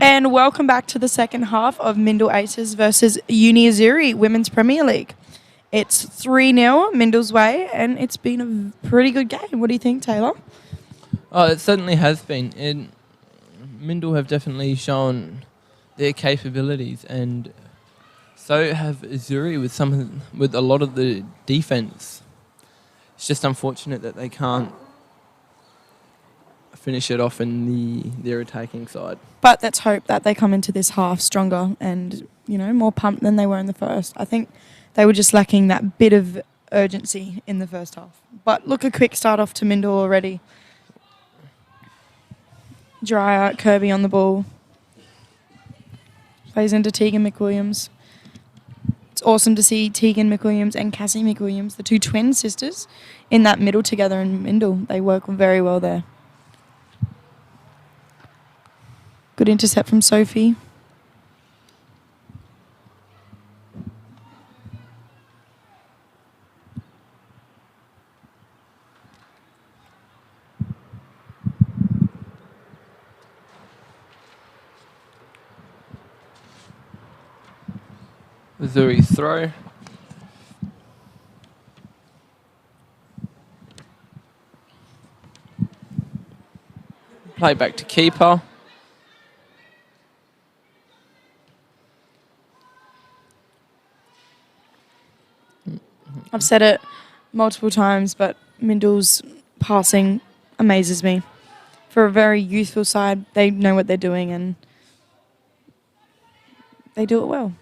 And welcome back to the second half of Mindil Aces versus Uni Azzurri Women's Premier League. It's 3-0 Mindil's way, and it's been a pretty good game. What do you think, Taylor? Oh, it certainly has been. Mindil have definitely shown their capabilities, and so have Azzurri with a lot of the defence. It's just unfortunate that they can't finish it off in their attacking side. But let's hope that they come into this half stronger and, more pumped than they were in the first. I think they were just lacking that bit of urgency in the first half. But look, a quick start off to Mindil already. Dreyer, Kirby on the ball. Plays into Tegan McWilliams. It's awesome to see Tegan McWilliams and Cassie McWilliams, the two twin sisters, in that middle together in Mindil. They work very well there. Good intercept from Sophie. Azzurri's throw. Play back to keeper. I've said it multiple times, but Mindil's passing amazes me. For a very youthful side, they know what they're doing and they do it well.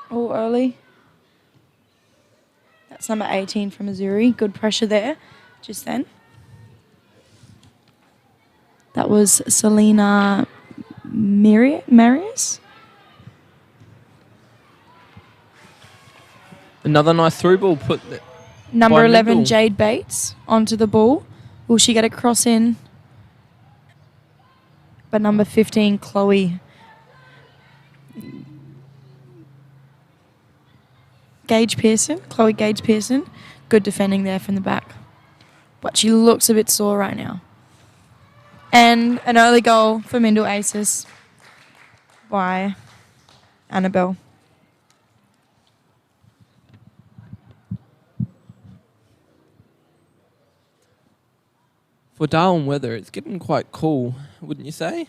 All early. That's number 18 from Azzurri. Good pressure there just then. That was Selena Marius. Another nice through ball Number 11, Mindil. Jade Bates, onto the ball. Will she get a cross in? But number 15, Chloe Gage Pearson. Good defending there from the back. But she looks a bit sore right now. And an early goal for Mindil Aces by Annabelle. For Darwin weather, it's getting quite cool, wouldn't you say?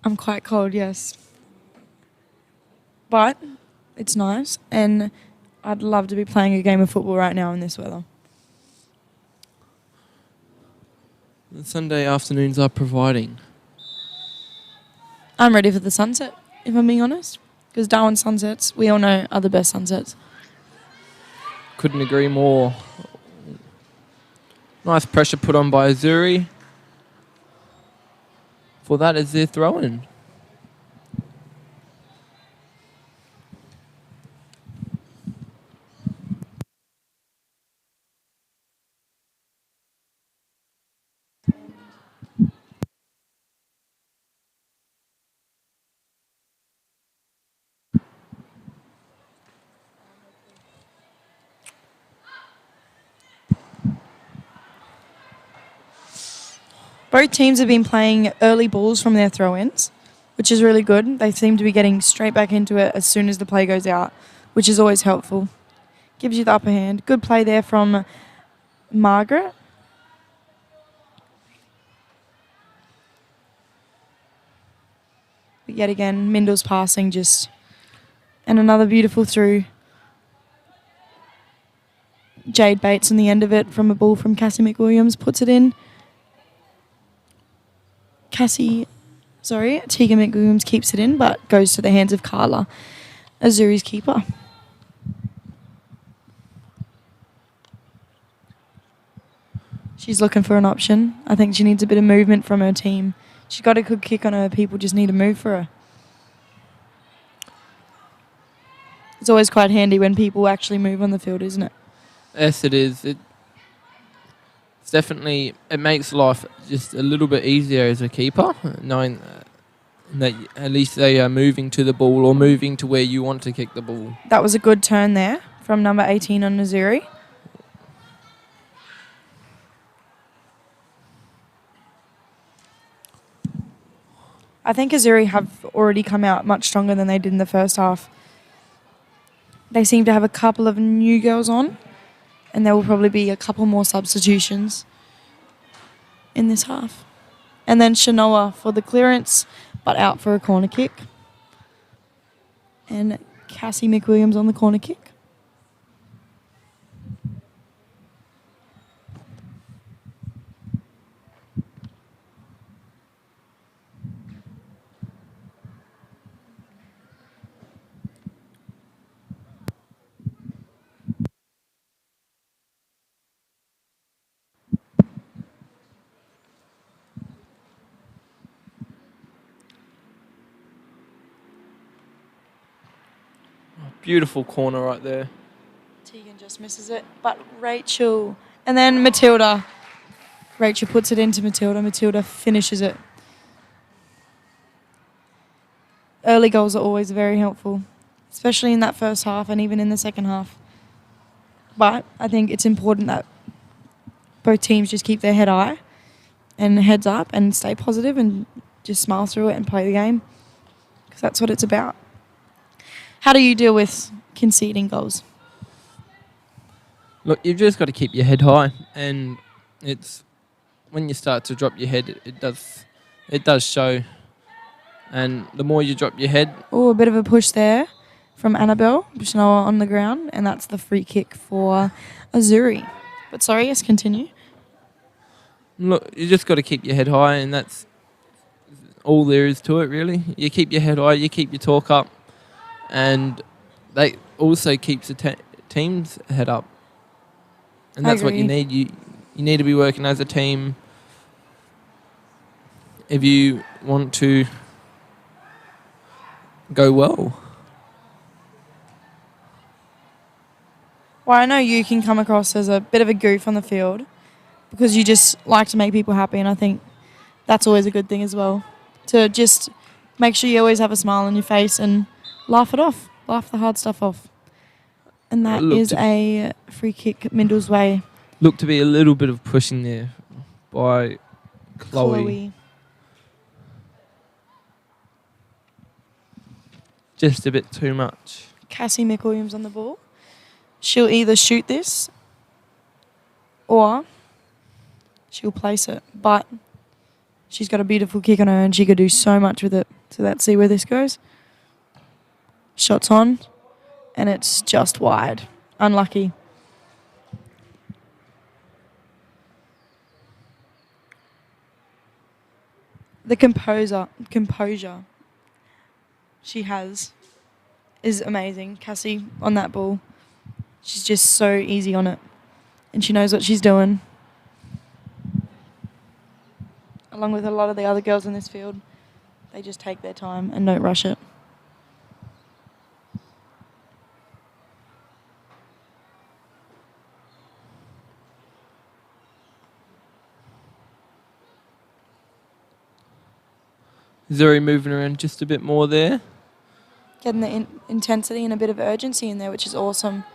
I'm quite cold, yes. But it's nice, and I'd love to be playing a game of football right now in this weather. The Sunday afternoons are providing. I'm ready for the sunset, if I'm being honest. Because Darwin sunsets, we all know, are the best sunsets. Couldn't agree more. Nice pressure put on by Azzurri. For that is their throw-in. Both teams have been playing early balls from their throw-ins, which is really good. They seem to be getting straight back into it as soon as the play goes out, which is always helpful. Gives you the upper hand. Good play there from Margaret. But yet again, Mindil's passing just... And another beautiful through. Jade Bates on the end of it from a ball from Cassie McWilliams puts it in. Tegan McWilliams keeps it in, but goes to the hands of Carla, Azzurri's keeper. She's looking for an option. I think she needs a bit of movement from her team. She's got a good kick on her. People just need to move for her. It's always quite handy when people actually move on the field, isn't it? Yes, it is. It's definitely, it makes life just a little bit easier as a keeper, knowing that at least they are moving to the ball or moving to where you want to kick the ball. That was a good turn there from number 18 on Azzurri. I think Azzurri have already come out much stronger than they did in the first half. They seem to have a couple of new girls on, and there will probably be a couple more substitutions in this half. And then Shanoa for the clearance, but out for a corner kick. And Cassie McWilliams on the corner kick. Beautiful corner right there. Tegan just misses it, but Rachel. And then Matilda. Rachel puts it into Matilda. Matilda finishes it. Early goals are always very helpful, especially in that first half and even in the second half. But I think it's important that both teams just keep their head high and heads up and stay positive and just smile through it and play the game, because that's what it's about. How do you deal with conceding goals? Look, you've just got to keep your head high, and it's when you start to drop your head, it does show. And the more you drop your head... Oh, a bit of a push there from Annabelle Bushnell on the ground, and that's the free kick for Azzurri. But sorry, yes, continue. Look, you just got to keep your head high, and that's all there is to it, really. You keep your head high, you keep your talk up, and that also keeps the team's head up. And that's what you need. You need to be working as a team if you want to go well. Well, I know you can come across as a bit of a goof on the field because you just like to make people happy, and I think that's always a good thing as well, to just make sure you always have a smile on your face and laugh it off, laugh the hard stuff off. And that is a free kick Mindil's way. Look to be a little bit of pushing there by Chloe. Just a bit too much. Cassie McWilliams on the ball. She'll either shoot this or she'll place it. But she's got a beautiful kick on her and she could do so much with it. So let's see where this goes. Shots on. And it's just wide. Unlucky. The composure she has is amazing. Cassie on that ball. She's just so easy on it. And she knows what she's doing. Along with a lot of the other girls in this field. They just take their time and don't rush it. Azzurri moving around just a bit more there. Getting the intensity and a bit of urgency in there, which is awesome.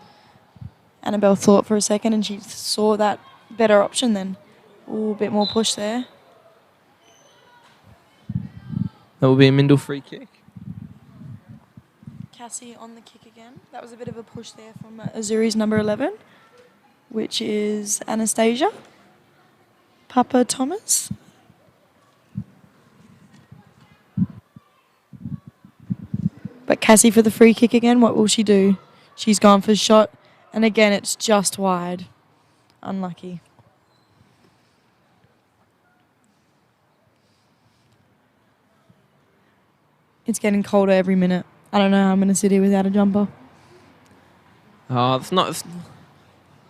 Annabelle thought for a second and she saw that better option then. Ooh, a bit more push there. That will be a Mindil free kick. Cassie on the kick again. That was a bit of a push there from Azzurri's number 11, which is Anastasia Papa Thomas. But Cassie for the free kick again. What will she do? She's gone for a shot. And again, it's just wide. Unlucky. It's getting colder every minute. I don't know how I'm going to sit here without a jumper. It's not...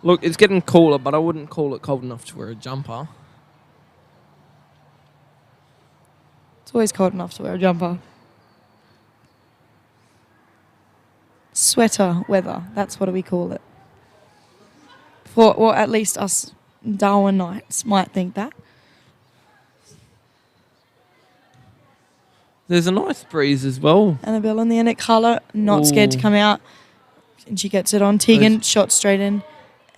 Look, it's getting cooler, but I wouldn't call it cold enough to wear a jumper. It's always cold enough to wear a jumper. Sweater weather, that's what we call it. Well, at least us Darwinites might think that. There's a nice breeze as well. Annabelle in the end at colour, not scared to come out. And she gets it on. Tegan, shot straight in.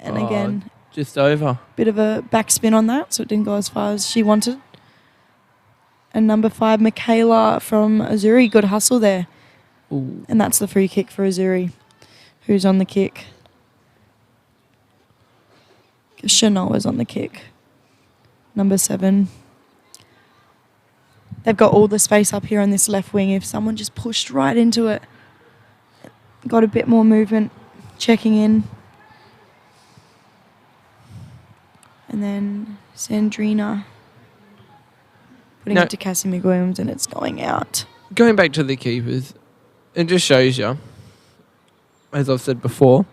And again, just over. Bit of a backspin on that, so it didn't go as far as she wanted. And number 5, Michaela from Azzurri. Good hustle there. Ooh. And that's the free kick for Azzurri. Who's on the kick? Shanoa's on the kick. Number 7. They've got all the space up here on this left wing. If someone just pushed right into it, got a bit more movement, checking in. And then Sandrina putting it to Cassie McWilliams, and it's going out. Going back to the keepers, it just shows you, as I've said before,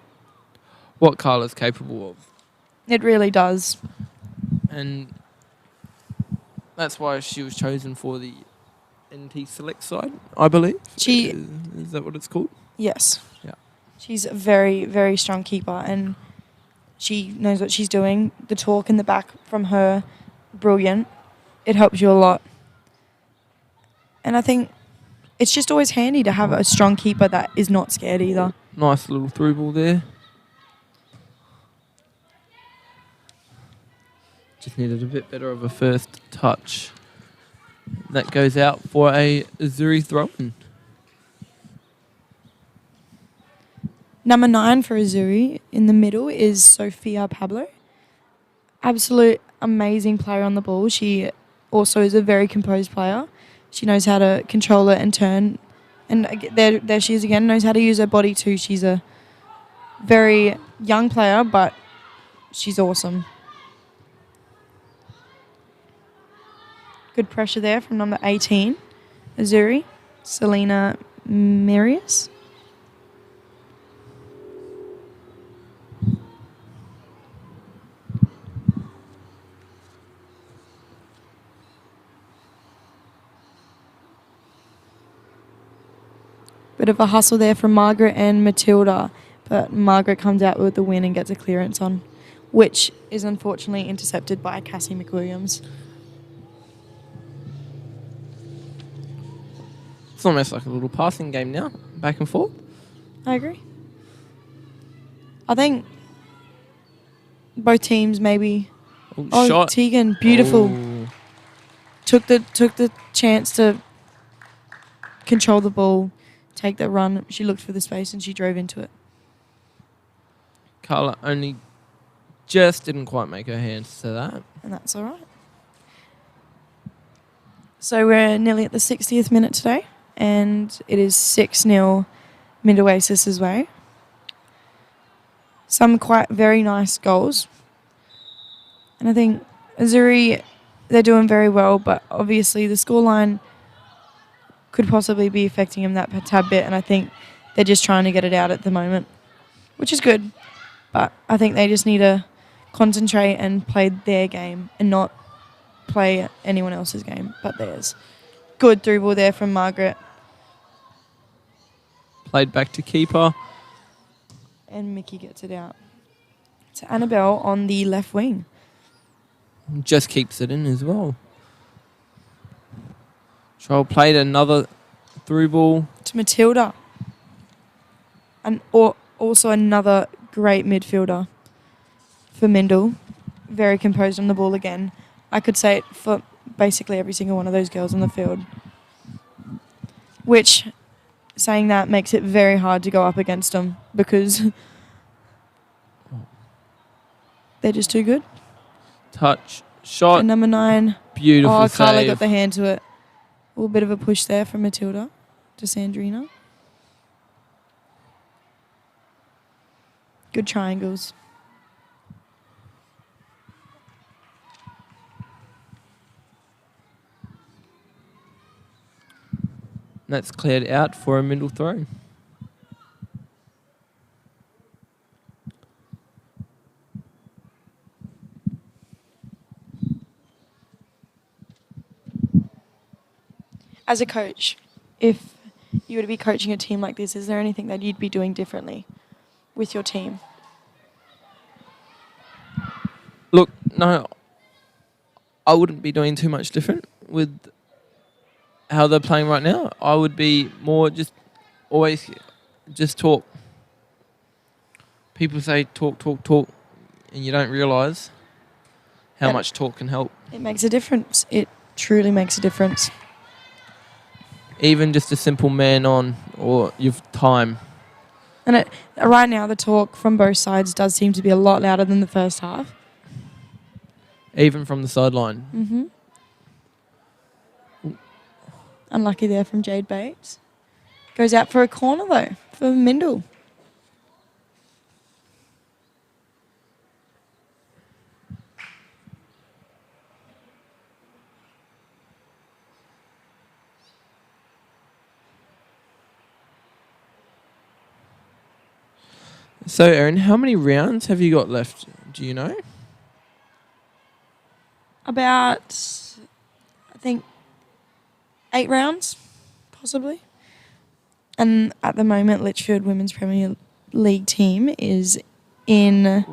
what Carla's capable of. It really does. And that's why she was chosen for the NT Select side, I believe. Is that what it's called? Yes. Yeah. She's a very, very strong keeper, and she knows what she's doing. The talk in the back from her, brilliant. It helps you a lot. And I think it's just always handy to have a strong keeper that is not scared either. Nice little through ball there. Just needed a bit better of a first touch. That goes out for a Azzurri throw-in. Number 9 for Azzurri in the middle is Sophia Pablo. Absolute amazing player on the ball. She also is a very composed player. She knows how to control it and turn. And there she is again, knows how to use her body too. She's a very young player, but she's awesome. Good pressure there from number 18, Azzurri, Selena Marius. Bit of a hustle there from Margaret and Matilda, but Margaret comes out with the win and gets a clearance on, which is unfortunately intercepted by Cassie McWilliams. It's almost like a little passing game now, back and forth. I agree. I think both teams maybe. Shot. Tegan, beautiful. Oh. Took the chance to control the ball, take that run. She looked for the space and she drove into it. Carla only just didn't quite make her hands to that. And that's all right. So we're nearly at the 60th minute today, and it is 6-0 Mid-Oasis's way. Some quite very nice goals. And I think Azzurri, they're doing very well, but obviously the scoreline could possibly be affecting them that tad bit, and I think they're just trying to get it out at the moment, which is good. But I think they just need to concentrate and play their game and not play anyone else's game but theirs. Good through ball there from Margaret. Played back to keeper. And Mickey gets it out to Annabelle on the left wing. Just keeps it in as well. Troll played another through ball. To Matilda. And also another great midfielder for Mindil. Very composed on the ball again. I could say it for basically every single one of those girls on the field. Which, saying that, makes it very hard to go up against them because they're just too good. Touch. Shot. And number 9. Beautiful save. Carla got the hand to it. A little bit of a push there from Matilda to Sandrina. Good triangles. That's cleared out for a middle throw. As a coach, if you were to be coaching a team like this, is there anything that you'd be doing differently with your team? Look, no, I wouldn't be doing too much different with how they're playing right now. I would be more always talk. People say talk, and you don't realise how much talk can help. It makes a difference. truly makes a difference. Even just a simple man on or you've time. And right now, the talk from both sides does seem to be a lot louder than the first half. Even from the sideline. Unlucky there from Jade Bates. Goes out for a corner, though, for Mindil. So, Erin, how many rounds have you got left? Do you know? About, I think, 8 rounds, possibly. And at the moment, Lichfield Women's Premier League team is in...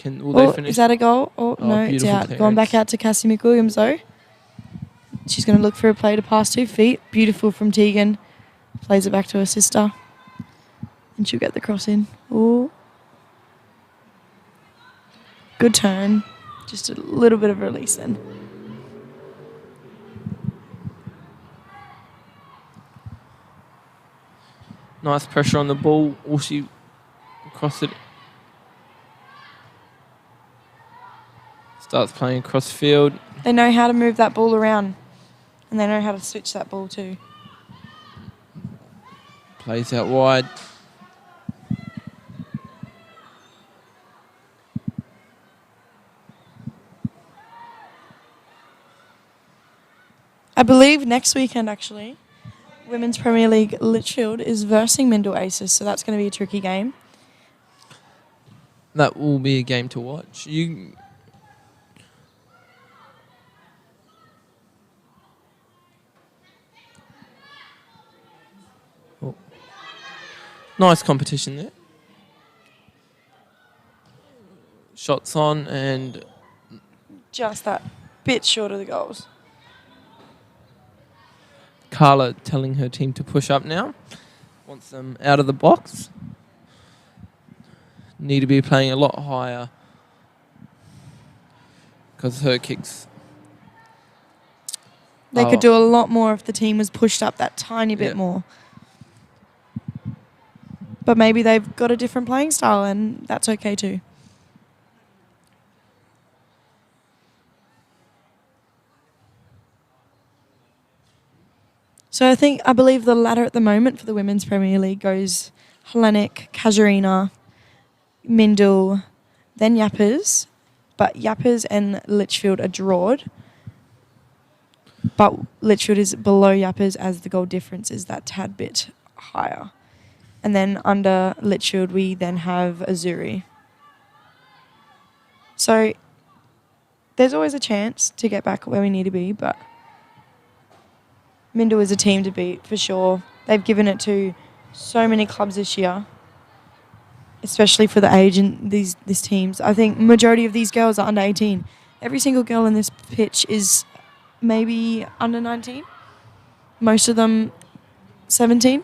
Will they finish? Is that a goal? No, it's out. Clearance. Going back out to Cassie McWilliams, though. She's going to look for a play to pass 2 feet. Beautiful from Tegan. Plays it back to her sister. And she'll get the cross in. Oh. Good turn. Just a little bit of release then. Nice pressure on the ball. Will she cross it? Starts playing across field. They know how to move that ball around. And they know how to switch that ball too. Plays out wide. I believe next weekend, actually, Women's Premier League Lichfield is versing Mindil Aces, so that's going to be a tricky game. That will be a game to watch. Nice competition there. Shots on and... Just that bit short of the goals. Carla telling her team to push up now. Wants them out of the box. Need to be playing a lot higher because her kicks... They could do a lot more if the team was pushed up that tiny bit more. But maybe they've got a different playing style and that's okay too. So I believe the ladder at the moment for the Women's Premier League goes Hellenic, Casuarina, Mindil, then Yappers. But Yappers and Lichfield are drawed. But Lichfield is below Yappers as the goal difference is that tad bit higher. And then under Lichfield, we then have Azzurri. So there's always a chance to get back where we need to be, but Mindil is a team to beat for sure. They've given it to so many clubs this year, especially for the age in these teams. I think majority of these girls are under 18. Every single girl in this pitch is maybe under 19. Most of them 17.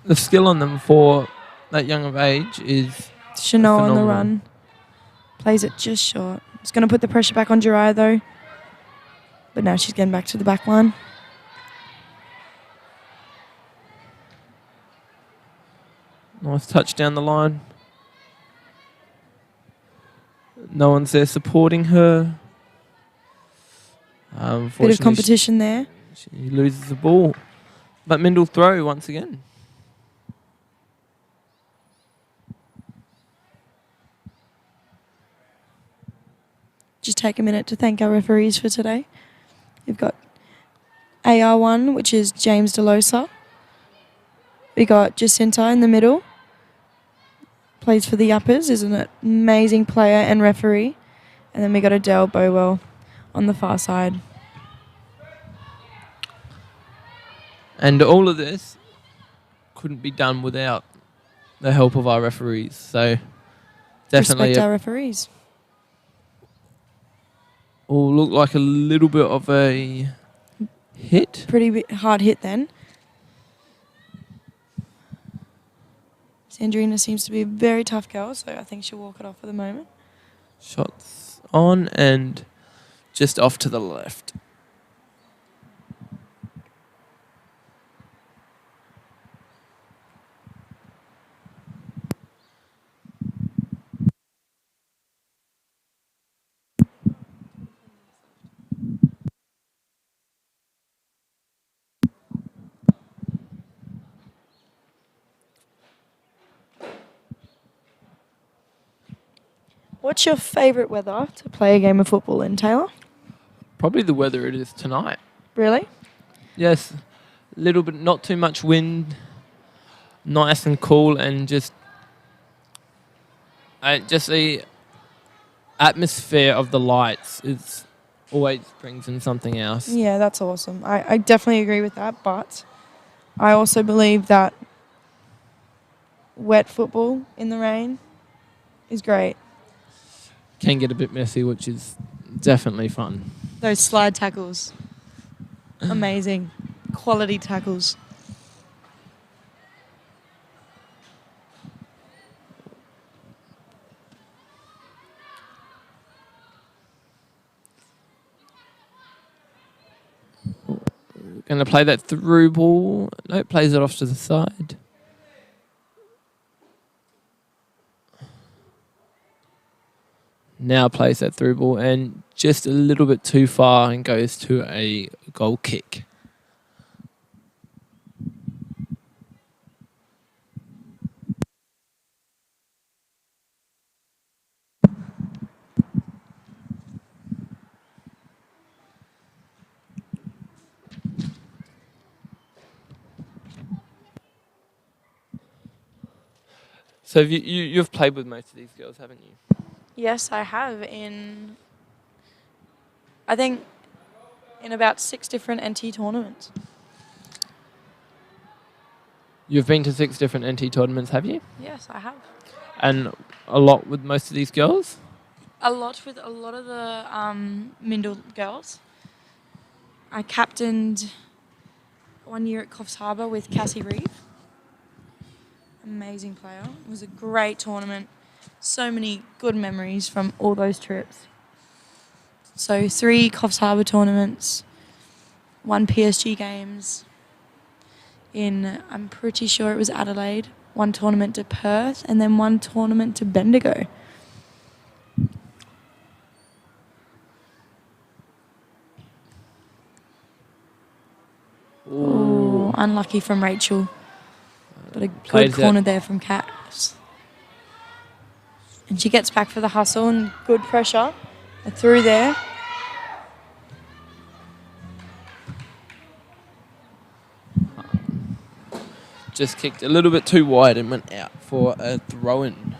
The skill on them for that young of age is Chanel on the phenomenal. run. Plays it just short. It's going to put the pressure back on Jariah though. But now she's getting back to the back line. Nice touch down the line. No one's there supporting her. Bit of competition there. She loses the ball. But Mindil throw once again. Just take a minute to thank our referees for today. We've got AR1, which is James DeLosa. We got Jacinta in the middle. Plays for the Uppers, is an amazing player and referee. And then we got Adele Bowell on the far side. And all of this couldn't be done without the help of our referees. So definitely Respect our referees. will look like a little bit of a hit. Pretty hard hit then. Sandrina seems to be a very tough girl, so I think she'll walk it off for the moment. Shots on and just off to the left. What's your favourite weather to play a game of football in, Taylor? Probably the weather it is tonight. Really? Yes, a little bit, not too much wind, nice and cool, and just the atmosphere of the lights is always brings in something else. Yeah, that's awesome. I definitely agree with that, but I also believe that wet football in the rain is great. Can get a bit messy, which is definitely fun. Those slide tackles. Amazing. Quality tackles. Going to play that through ball. No, plays it off to the side. Now plays that through ball and just a little bit too far and goes to a goal kick. So you've played with most of these girls, haven't you? Yes, I have I think in about 6 different NT tournaments. You've been to 6 different NT tournaments, have you? Yes, I have. And a lot with most of these girls? A lot with a lot of the Mindil girls. I captained 1 year at Coffs Harbour with Cassie Reeve. Amazing player. It was a great tournament. So many good memories from all those trips. So 3 Coffs Harbour tournaments, 1 PSG games in, I'm pretty sure it was Adelaide, 1 tournament to Perth, and then 1 tournament to Bendigo. Ooh, unlucky from Rachel. But a good corner there from Kat. And she gets back for the hustle and good pressure. Through there. Just kicked a little bit too wide and went out for a throw-in.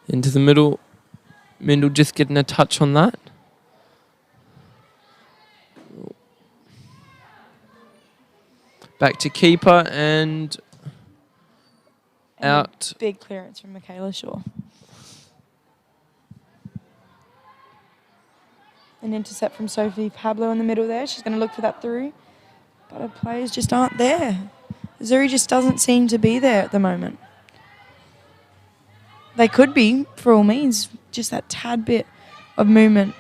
Into the middle. Mindil just getting a touch on that. Back to keeper and out. Big clearance from Michaela Shaw. An intercept from Sophia Pablo in the middle there. She's going to look for that through. But her players just aren't there. Azzurri just doesn't seem to be there at the moment. They could be, for all means, just that tad bit of movement.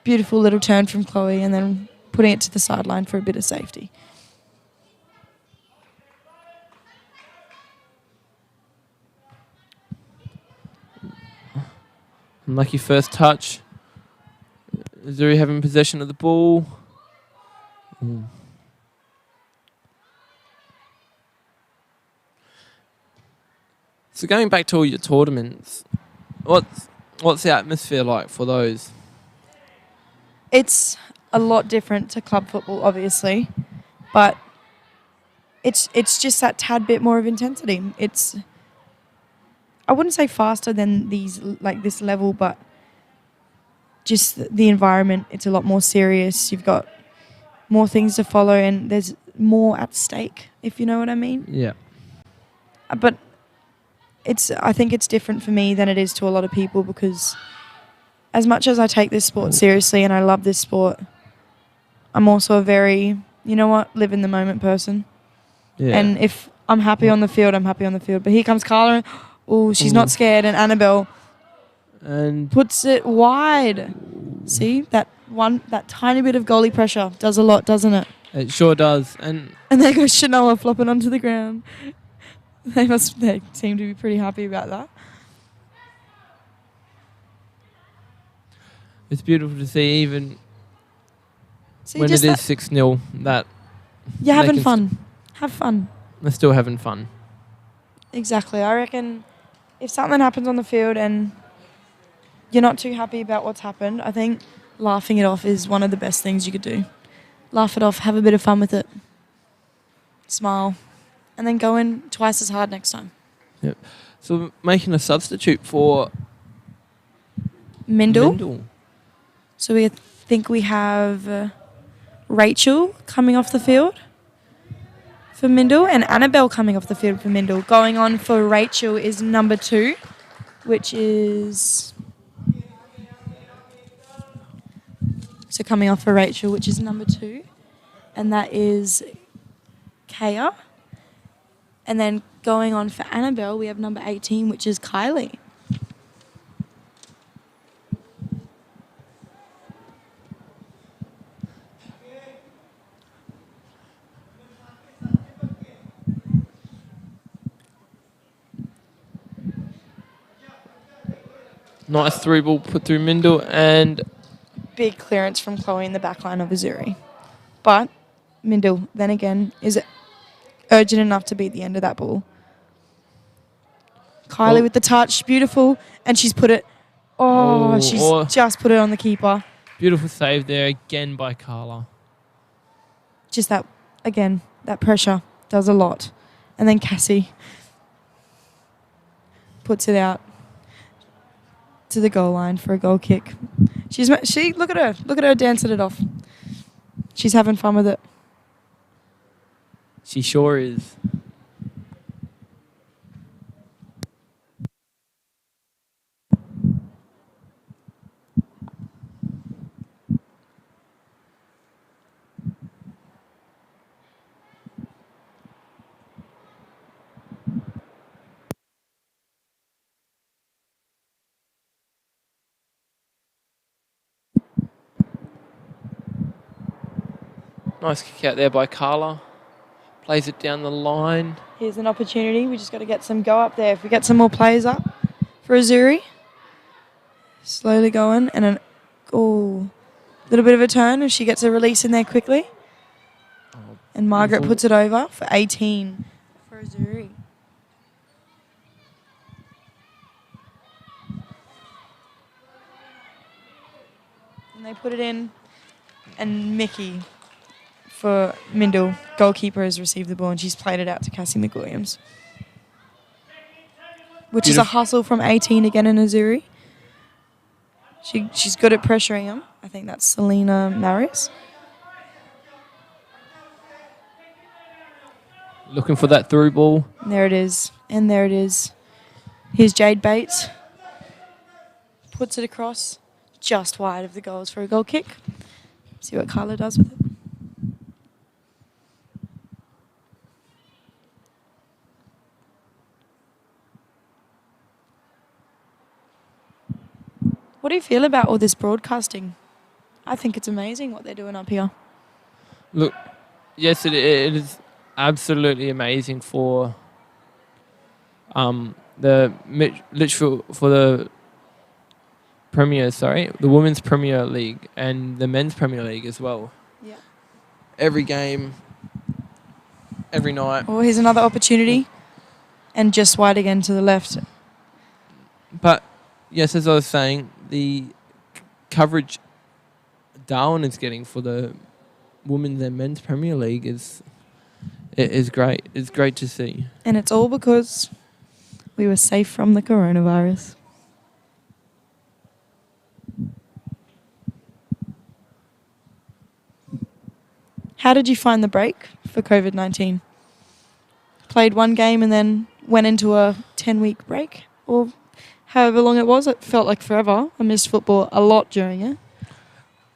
Beautiful little turn from Chloe and then putting it to the sideline for a bit of safety. Unlucky first touch. Azzurri having possession of the ball. So going back to all your tournaments, what's the atmosphere like for those? It's a lot different to club football, obviously, but it's just that tad bit more of intensity. It's, I wouldn't say faster than these, like this level, but just the environment, it's a lot more serious. You've got more things to follow and there's more at stake, if you know what I mean. Yeah. But I think it's different for me than it is to a lot of people because as much as I take this sport seriously and I love this sport, I'm also a very, live in the moment person. Yeah. And if I'm happy on the field, I'm happy on the field. But here comes Carla. Oh, she's not scared. And Annabelle and puts it wide. See, that tiny bit of goalie pressure does a lot, doesn't it? it sure does. And there goes Shanoa flopping onto the ground. They seem to be pretty happy about that. it's beautiful to see, even when it is 6-0, that you're having fun. Have fun. they're still having fun. Exactly. I reckon if something happens on the field and you're not too happy about what's happened, I think laughing it off is one of the best things you could do. Laugh it off, have a bit of fun with it, smile, and then go in twice as hard next time. Yep. So making a substitute for Mindil. So we think we have Rachel coming off the field for Mindil and Annabelle coming off the field for Mindil. Going on for Rachel is number 2, which is... So coming off for Rachel, which is number 2, and that is Kaya. And then going on for Annabelle, we have number 18, which is Kylie. Nice through ball put through Mindil, and Big clearance from Chloe in the back line of Azzurri. But Mindil, then again, is urgent enough to beat the end of that ball. Kylie with the touch, beautiful, and she's put it... she's just put it on the keeper. Beautiful save there again by Carla. Just that, again, that pressure does a lot. And then Cassie puts it out to the goal line for a goal kick. Look at her dancing it off. She's having fun with it. She sure is. Nice kick out there by Carla. Plays it down the line. Here's an opportunity. We just got to get some go up there. If we get some more players up for Azzurri. Slowly going. And a little bit of a turn. And she gets a release in there quickly. And Margaret puts it over for 18 for Azzurri. And they put it in. And Mickey... for Mindil, goalkeeper, has received the ball and she's played it out to Cassie McWilliams. Which is a hustle from 18 again in Azzurri. She's good at pressuring him. I think that's Selena Maris. Looking for that through ball. And there it is. And there it is. Here's Jade Bates. Puts it across just wide of the goals for a goal kick. See what Carla does with it. What do you feel about all this broadcasting? I think it's amazing what they're doing up here. Look, yes, it is absolutely amazing for the Litchfield, for the the Women's Premier League and the Men's Premier League as well. Yeah. Every game, every night. Oh, here's another opportunity. And just wide again to the left. But, yes, as I was saying, the coverage Darwin is getting for the Women's and Men's Premier League is great. It's great to see. And it's all because we were safe from the coronavirus. How did you find the break for COVID-19? Played one game and then went into a 10-week break? Or however long it was. It felt like forever. I missed football a lot during it.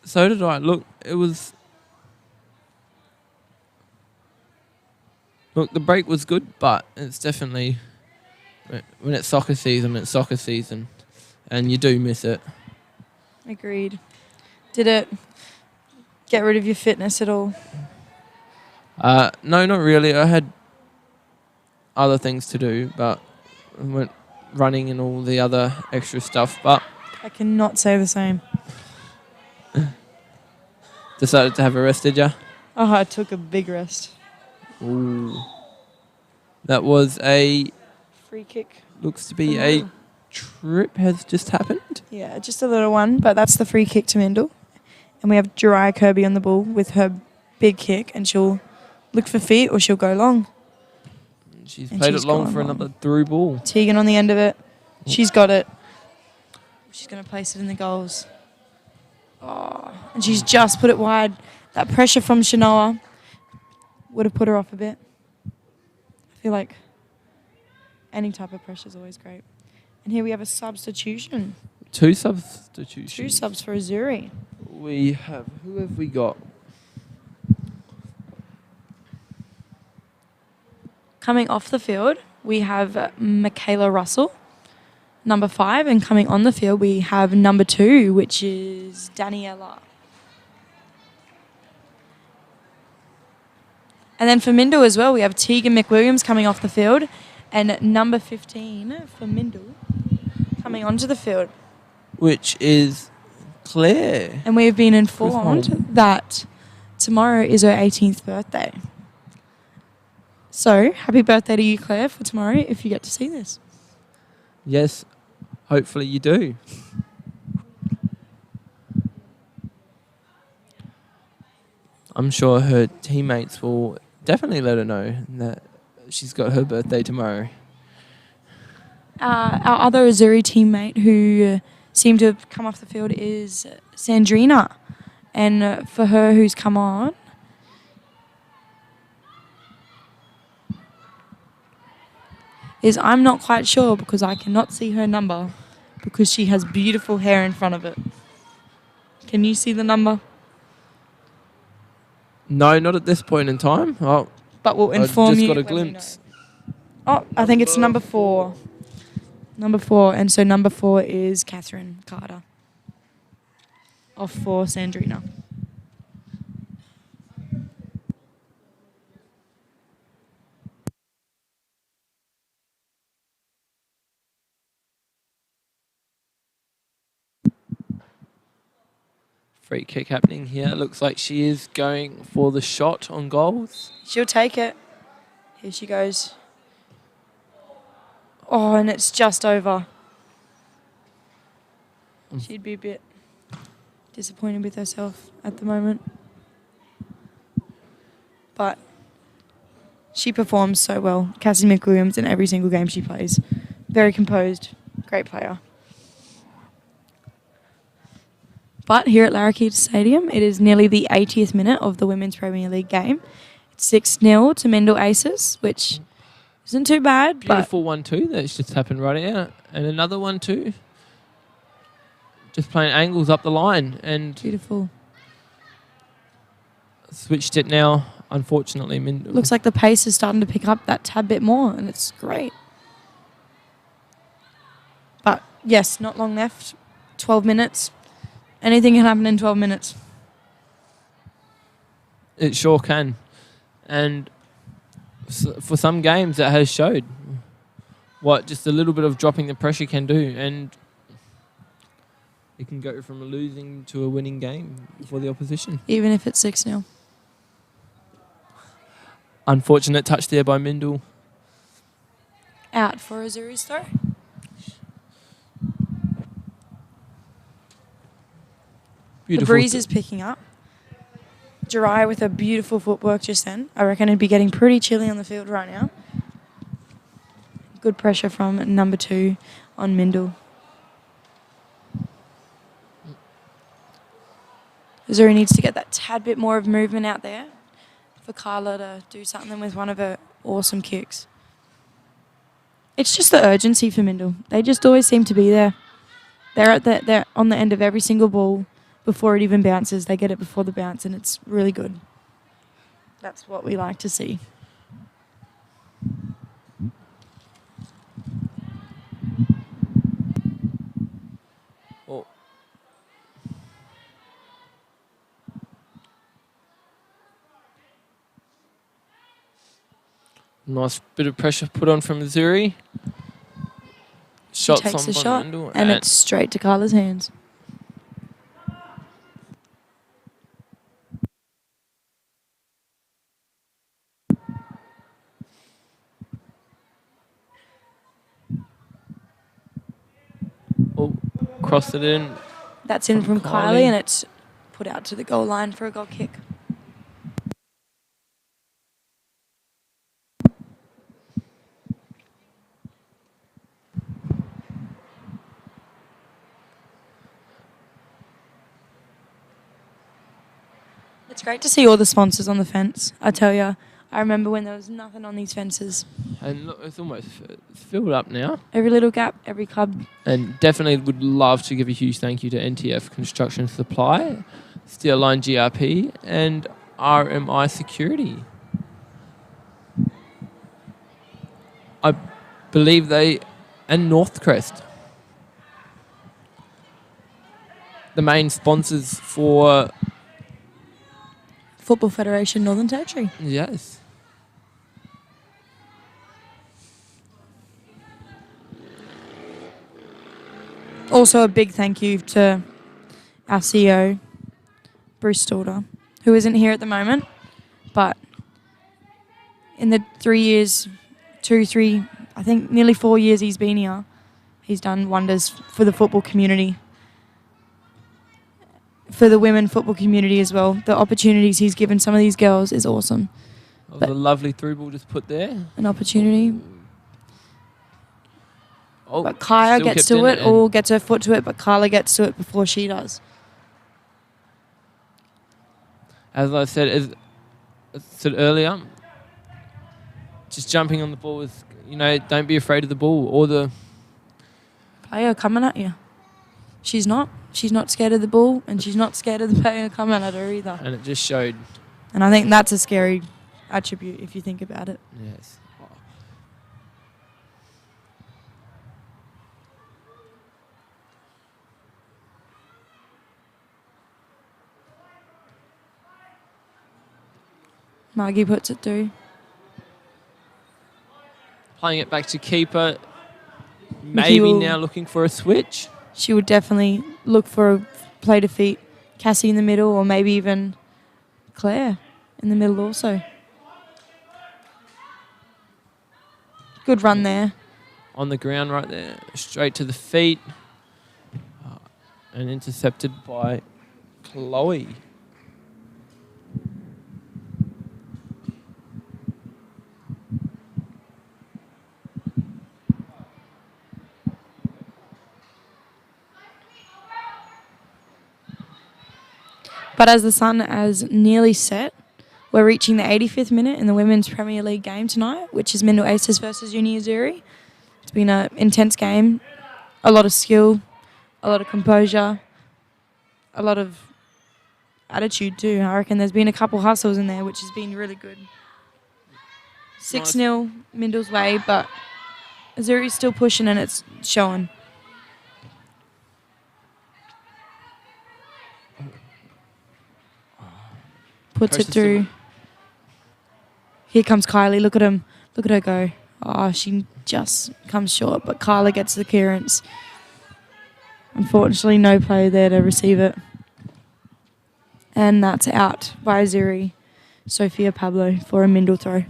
So did I. Look, the break was good, but it's definitely when it's soccer season, and you do miss it. Agreed. Did it get rid of your fitness at all? No, not really. I had other things to do, but I went running and all the other extra stuff, but I cannot say the same. decided to have a rest, did ya? Oh, I took a big rest. Ooh. That was Free kick. looks to be a trip has just happened. Yeah, just a little one, but that's the free kick to Mindil. And we have Jariah Kirby on the ball with her big kick, and she'll look for feet or she'll go long. She's played it long for another through ball. Tegan on the end of it. She's got it. She's going to place it in the goals. Oh, and she's just put it wide. That pressure from Shanoa would have put her off a bit. I feel like any type of pressure is always great. And here we have a substitution. 2 substitutions. 2 subs for Azzurri. Who have we got? Coming off the field, we have Michaela Russell, number 5. And coming on the field, we have number 2, which is Daniela. And then for Mindil as well, we have Tegan McWilliams coming off the field and number 15 for Mindil coming onto the field. Which is Claire. And we have been informed that tomorrow is her 18th birthday. So, happy birthday to you, Claire, for tomorrow if you get to see this. Yes, hopefully you do. I'm sure her teammates will definitely let her know that she's got her birthday tomorrow. Our other Azzurri teammate who seemed to have come off the field is Sandrina. And for her who's come on, I'm not quite sure because I cannot see her number because she has beautiful hair in front of it. Can you see the number? No, not at this point in time. Oh, but we'll inform you. I just got a glimpse. Oh, I think it's number 4. Number 4, and so number 4 is Catherine Carter. Off for Sandrina. Free kick happening here. Looks like she is going for the shot on goals. She'll take it. Here she goes. Oh, and it's just over. She'd be a bit disappointed with herself at the moment. But she performs so well. Cassie McWilliams in every single game she plays. Very composed. Great player. But here at Larrakia Stadium, it is nearly the 80th minute of the Women's Premier League game. It's 6-0 to Mindil Aces, which isn't too bad. Beautiful 1-2 that's just happened right out. And another 1-2. Just playing angles up the line. And beautiful. Switched it now, unfortunately. Mindil. Looks like the pace is starting to pick up that tad bit more, and it's great. But, yes, not long left. 12 minutes. Anything can happen in 12 minutes. It sure can. And for some games, it has showed what just a little bit of dropping the pressure can do. And it can go from a losing to a winning game for the opposition. Even if it's 6-0. Unfortunate touch there by Mindil. Out for Azzurri's throw. Beautiful. The breeze is picking up. Jariah with a beautiful footwork just then. I reckon it'd be getting pretty chilly on the field right now. Good pressure from number 2 on Mindil. Azzurri needs to get that tad bit more of movement out there for Carla to do something with one of her awesome kicks. It's just the urgency for Mindil. They just always seem to be there. They're on the end of every single ball before it even bounces. They get it before the bounce, and it's really good. That's what we like to see. Oh. Nice bit of pressure put on from Azzurri. Shots He takes on the by shot, Mindil, and it's straight to Carla's hands. Oh, crossed it in. That's in from Kylie. Kylie, and it's put out to the goal line for a goal kick. It's great to see all the sponsors on the fence. I tell you, I remember when there was nothing on these fences. And look, it's filled up now. Every little gap, every club. And definitely would love to give a huge thank you to NTF Construction Supply, Steel Line GRP, and RMI Security. I believe and Northcrest. The main sponsors for Football Federation Northern Territory. Yes. Also a big thank you to our CEO, Bruce Stalder, who isn't here at the moment, but in the 3 years, I think nearly 4 years he's been here, he's done wonders for the football community, for the women football community as well. The opportunities he's given some of these girls is awesome. That was a lovely through ball just put there. An opportunity. Oh, But Kaya still gets kept to in it, and- or gets her foot to it, but Carla gets to it before she does. As I said earlier, just jumping on the ball is, don't be afraid of the ball or the. Player coming at you. She's not. She's not scared of the ball, and she's not scared of the player coming at her either. And it just showed. And I think that's a scary attribute if you think about it. Yes. Margie puts it through. Playing it back to keeper. Mickey Maybe will- now looking for a switch. She would definitely look for a play defeat. Cassie in the middle, or maybe even Claire in the middle also. Good run there. On the ground right there. Straight to the feet. And intercepted by Chloe. But as the sun has nearly set, we're reaching the 85th minute in the Women's Premier League game tonight, which is Mindil Aces versus Uni Azzurri. It's been an intense game, a lot of skill, a lot of composure, a lot of attitude too. I reckon there's been a couple hustles in there, which has been really good. 6-0 Mindil's way, but Azzurri's still pushing and it's showing. Puts it through. Here comes Kylie. Look at him. Look at her go. Oh, she just comes short, but Kyla gets the clearance. Unfortunately, no player there to receive it. And that's out by Azzurri. Sophia Pablo for a Mindil throw.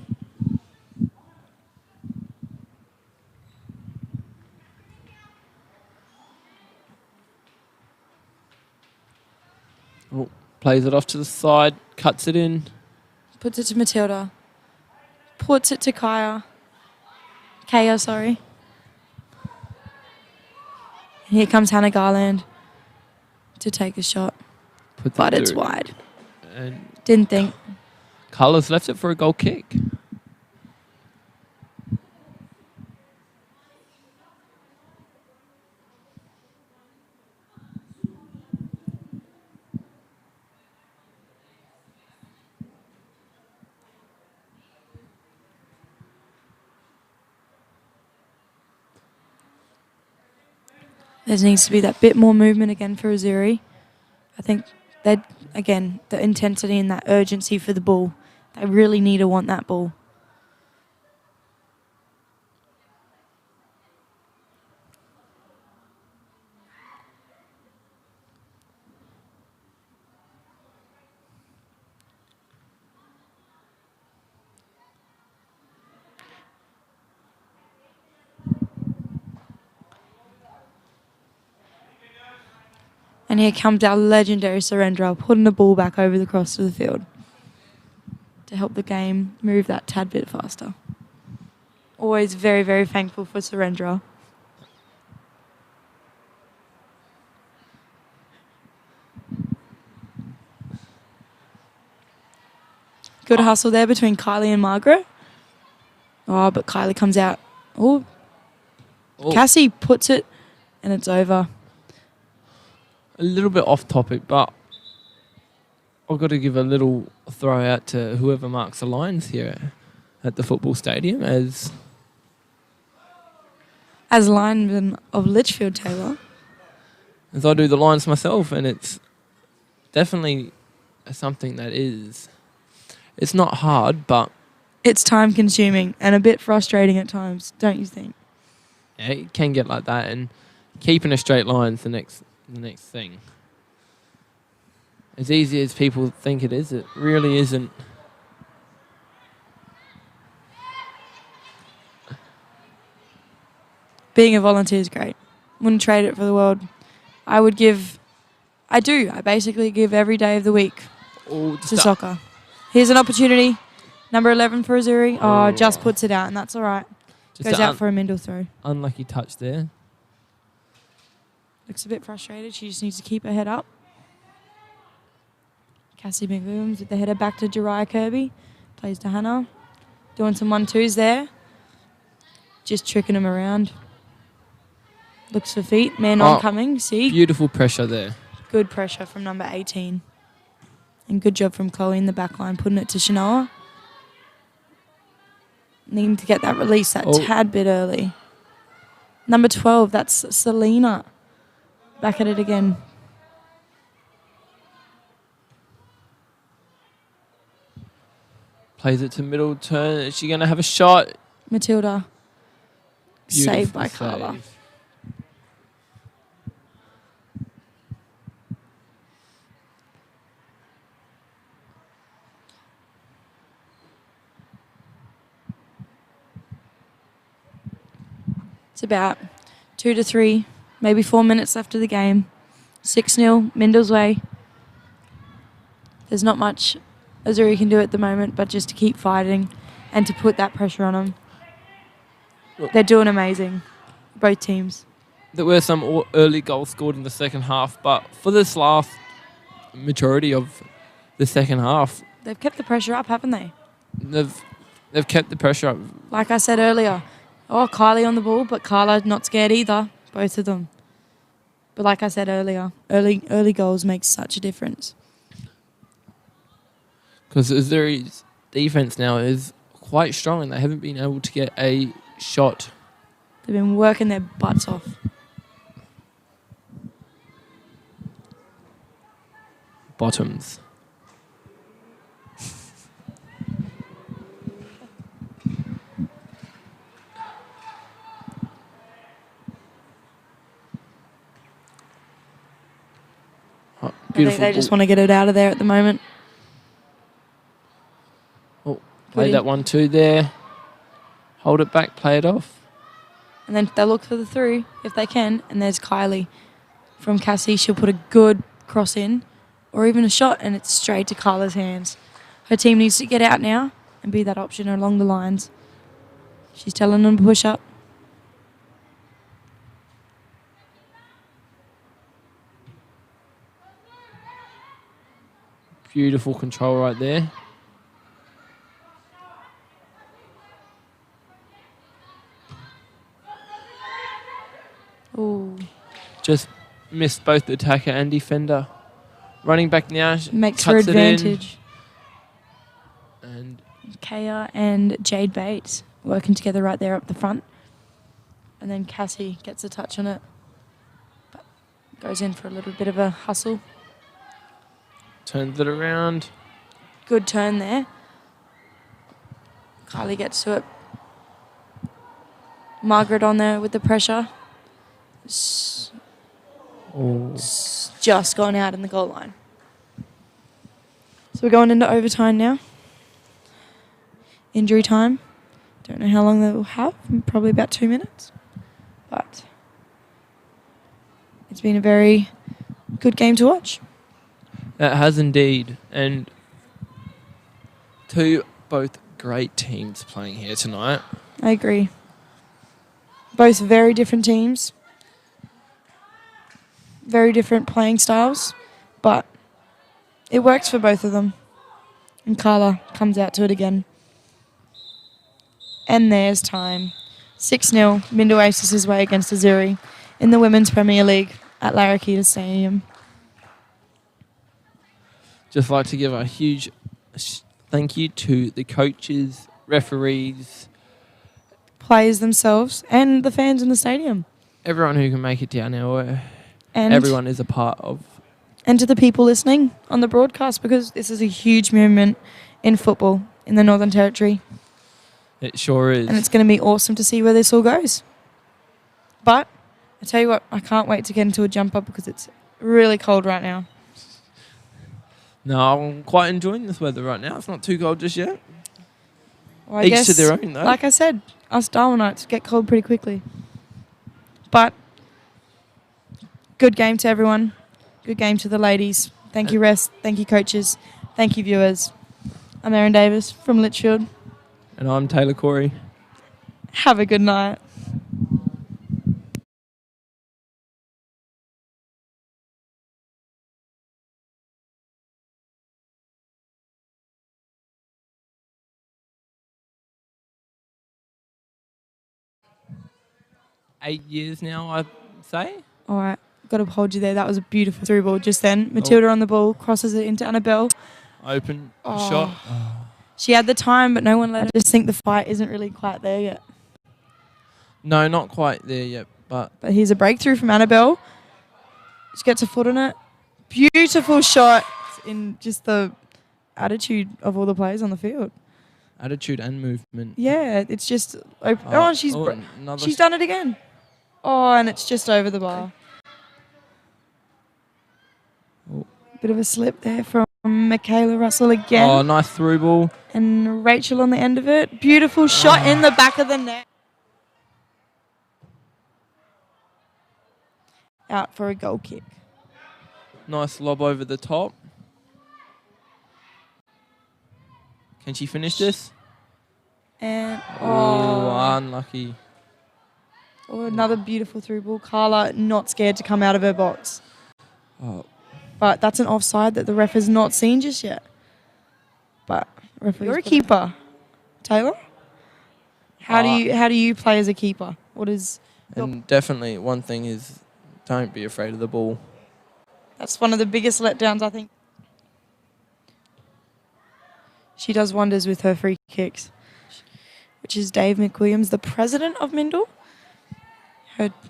Oh, plays it off to the side, cuts it in. Puts it to Matilda. Puts it to Kaya, sorry. And here comes Hannah Garland to take a shot. Puts But it it's through. wide. And Didn't think. Carla's left it for a goal kick. There needs to be that bit more movement again for Azzurri. I think that, again, the intensity and that urgency for the ball. They really need to want that ball. And here comes our legendary Surrender, putting the ball back over the cross to the field to help the game move that tad bit faster. Always very, very thankful for Surrender. Good hustle there between Kylie and Margaret. Oh, but Kylie comes out. Oh, Cassie puts it, and it's over. A little bit off topic, but I've got to give a little throw out to whoever marks the lines here at the football stadium as lineman of Litchfield, Taylor. As I do the lines myself, and it's definitely something that is... It's not hard, but... It's time-consuming and a bit frustrating at times, don't you think? Yeah, it can get like that, and keeping a straight line is the next thing. As easy as people think it is, it really isn't. Being a volunteer is great. Wouldn't trade it for the world. I basically give every day of the week to soccer. Here's an opportunity. Number 11 for Azzurri. Oh, just puts it out, and that's all right. Goes out for a Mindil throw. Unlucky touch there. Looks a bit frustrated. She just needs to keep her head up. Cassie McWilliams with the header back to Jariah Kirby. Plays to Hannah. Doing some 1-2s there. Just tricking them around. Looks for feet. Man oncoming. See? Beautiful pressure there. Good pressure from number 18. And good job from Chloe in the back line, putting it to Shanoa. Needing to get that release that tad bit early. Number 12, that's Selena. Back at it again. Plays it to middle turn. Is she going to have a shot? Matilda. Beautiful Saved by Carla. save. It's about 2 to 3, maybe 4 minutes left of the game. 6-0, Mindil's way. There's not much Azzurri can do at the moment, but just to keep fighting and to put that pressure on them. They're doing amazing, both teams. There were some early goals scored in the second half, but for this last majority of the second half... They've kept the pressure up, haven't they? They've kept the pressure up. Like I said earlier, Kylie on the ball, but Carla not scared either, both of them. But like I said earlier, early goals make such a difference. Because Azzurri's defence now is quite strong and they haven't been able to get a shot. They've been working their butts off. Bottoms. I think they just want to get it out of there at the moment. Oh, play that 1-2 there. Hold it back, play it off. And then they'll look for the through if they can. And there's Kylie from Cassie. She'll put a good cross in or even a shot, and it's straight to Carla's hands. Her team needs to get out now and be that option along the lines. She's telling them to push up. Beautiful control right there. Ooh. Just missed both the attacker and defender. Running back now. Makes her advantage. And Kaya and Jade Bates working together right there up the front. And then Cassie gets a touch on it. Goes in for a little bit of a hustle. Turns it around. Good turn there. Kylie gets to it. Margaret on there with the pressure. Just gone out in the goal line. So we're going into overtime now. Injury time. Don't know how long they will have. Probably about 2 minutes. But it's been a very good game to watch. That has indeed. And both great teams playing here tonight. I agree. Both very different teams. Very different playing styles. But it works for both of them. And Carla comes out to it again. And there's time. 6-0, Mindil aces his way against Azzurri in the Women's Premier League at Larrakia Stadium. Just like to give a huge thank you to the coaches, referees, Players themselves and the fans in the stadium. everyone who can make it down there. And Everyone is a part of. And to the people listening on the broadcast, because this is a huge movement in football in the Northern Territory. It sure is. And it's going to be awesome to see where this all goes. But I tell you what, I can't wait to get into a jumper because it's really cold right now. No, I'm quite enjoying this weather right now. It's not too cold just yet. Well, I Each guess, to their own, though. like I said, us Darwinites get cold pretty quickly. But good game to everyone. Good game to the ladies. Thank you, rest. Thank you, coaches. Thank you, viewers. I'm Erin Davis from Litchfield. And I'm Taylor Corey. Have a good night. Eight years now, I'd say. All right. Got to hold you there. That was a beautiful through ball just then. Matilda on the ball, crosses it into Annabelle. Open Oh. shot. She had the time, but no one let her. I just think the fight isn't really quite there yet. No, not quite there yet, but But here's a breakthrough from Annabelle. She gets a foot on it. Beautiful shot in just the attitude of all the players on the field. attitude and movement. Yeah, it's just open. She's another done it again. Oh, and it's just over the bar. Oh. Bit of a slip there from Michaela Russell again. Oh, nice through ball. And Rachel on the end of it. Beautiful shot in the back of the net. Out for a goal kick. Nice lob over the top. Can she finish this? And Unlucky. Oh, another beautiful through ball. Carla not scared to come out of her box. Oh, But that's an offside that the ref has not seen just yet. But you're a keeper, Taylor. How do you play as a keeper? What is? and definitely one thing is don't be afraid of the ball. That's one of the biggest letdowns, I think. She does wonders with her free kicks, which is Dave McWilliams, the president of Mindil.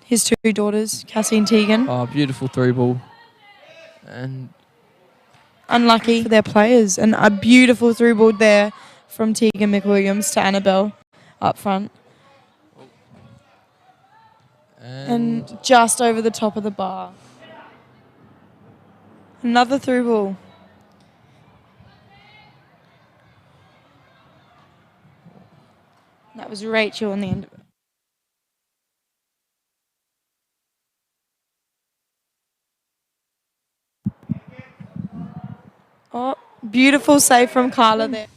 His two daughters, Cassie and Tegan. Oh, beautiful through ball. And Unlucky for their players. And a beautiful through ball there from Tegan McWilliams to Annabelle up front. And just over the top of the bar. Another through ball. That was Rachel on the end of it. Oh, beautiful save from Carla there.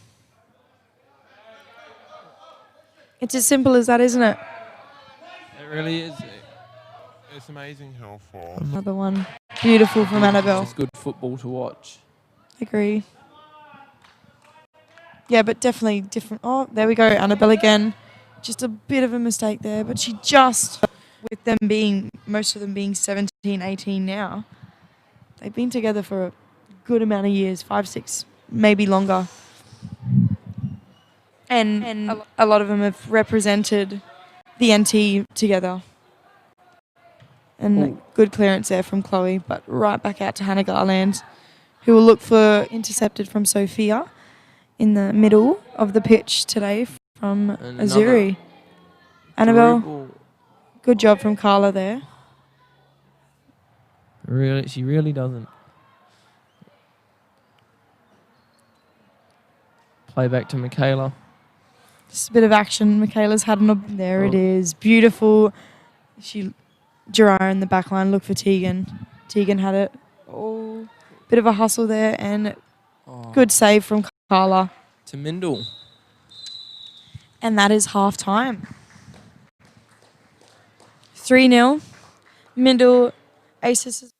It's as simple as that, isn't it? it really is. It's amazing how far. Another one. Beautiful from Annabelle. It's good football to watch. Agree. Yeah, but definitely different. Oh, there we go. Annabelle again. Just a bit of a mistake there, but she just, with them being, most of them being 17, 18 now, they've been together for a good amount of years, 5, 6, maybe longer. And a lot of them have represented the NT together. And good clearance there from Chloe, but right back out to Hannah Garland, who will look for intercepted from Sophia in the middle of the pitch today from Azzurri. Annabelle, good job from Carla there. Really, she really doesn't. Play back to Michaela. Just a bit of action. Michaela's had there it is. Beautiful. Gerard in the back line, look for Tegan. Tegan had it. Oh, bit of a hustle there and good save from Carla. To Mindil. And that is half time. 3-0. Mindil Aces.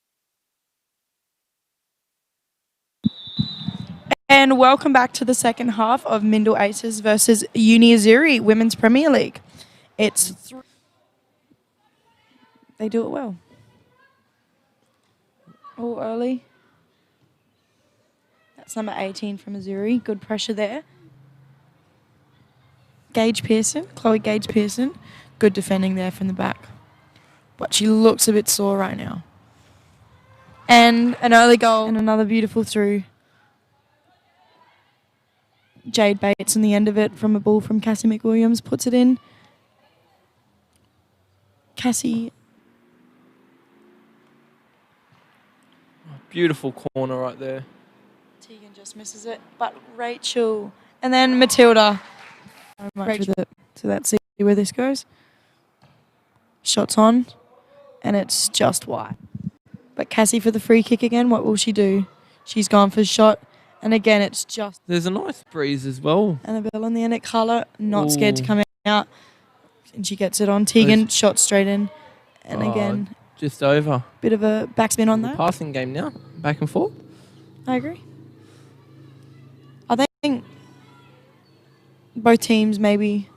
And welcome back to the second half of Mindil Aces versus Uni Azzurri Women's Premier League. It's they do it well. All early. That's number 18 from Azzurri. Good pressure there. Chloe Gage Pearson. Good defending there from the back. But she looks a bit sore right now. And an early goal and another beautiful through. Jade Bates in the end of it from a ball from Cassie McWilliams puts it in. Cassie. Beautiful corner right there. Tegan just misses it. But Rachel. And then Matilda. So much with it. So let's see where this goes. Shots on. And it's just wide. But Cassie for the free kick again. What will she do? She's gone for a shot. And again, it's just... There's a nice breeze as well. Annabelle on the end at Carla. Not scared to come out. And she gets it on. Tegan, shot straight in. And again... Just over. Bit of a backspin on that. Passing game now. Back and forth. I agree. I think both teams maybe...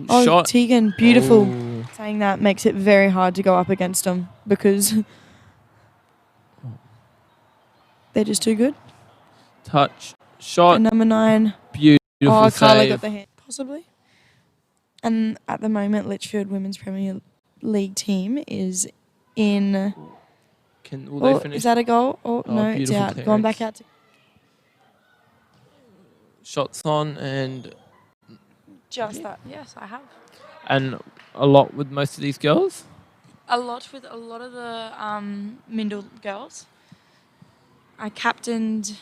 Shot. Tegan, beautiful. Saying that makes it very hard to go up against them because they're just too good. Touch. Shot. And number 9. Beautiful Carla save. got the hand. Possibly. And at the moment, Litchfield Women's Premier League team is in... Will they finish? Is that a goal? No, it's out. Clearance. Going back out to... Shots on and... Just that. Yes, I have. And a lot with most of these girls? A lot with a lot of the Mindil girls. I captained...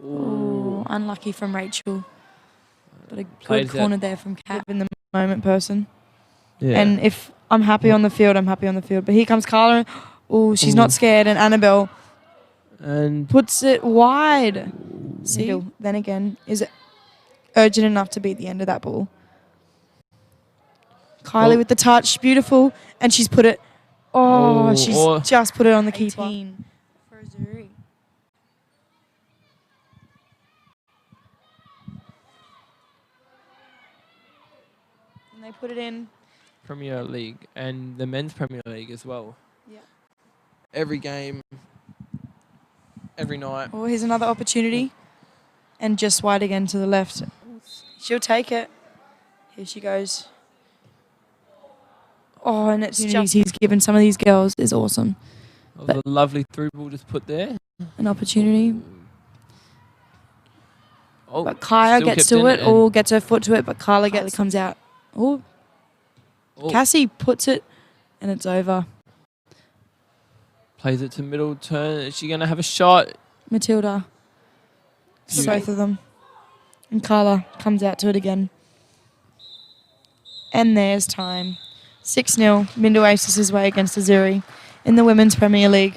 Ooh, unlucky from Rachel. But a good corner there from Cap in the moment person. Yeah. And if I'm happy on the field, I'm happy on the field. But here comes Carla. Oh, she's not scared. And Annabelle and puts it wide. See, then again, is it urgent enough to beat the end of that ball? Kylie with the touch, beautiful. And she's put it, she's just put it on the keeper. For Azzurri. And they put it in. Premier League and the Men's Premier League as well. Yeah. Every game, every night. Oh, here's another opportunity. And just wide again to the left. She'll take it. Here she goes. Oh, and it's just he's given some of these girls is awesome. The lovely through ball just put there. An opportunity. Oh, but Kaya gets to it or gets her foot to it, but Carla comes out. Oh. Cassie puts it and it's over. Plays it to middle turn. Is she going to have a shot? Matilda. For both of them. And Carla comes out to it again. And there's time. 6-0. Mindil Aces' way against Azzurri in the Women's Premier League.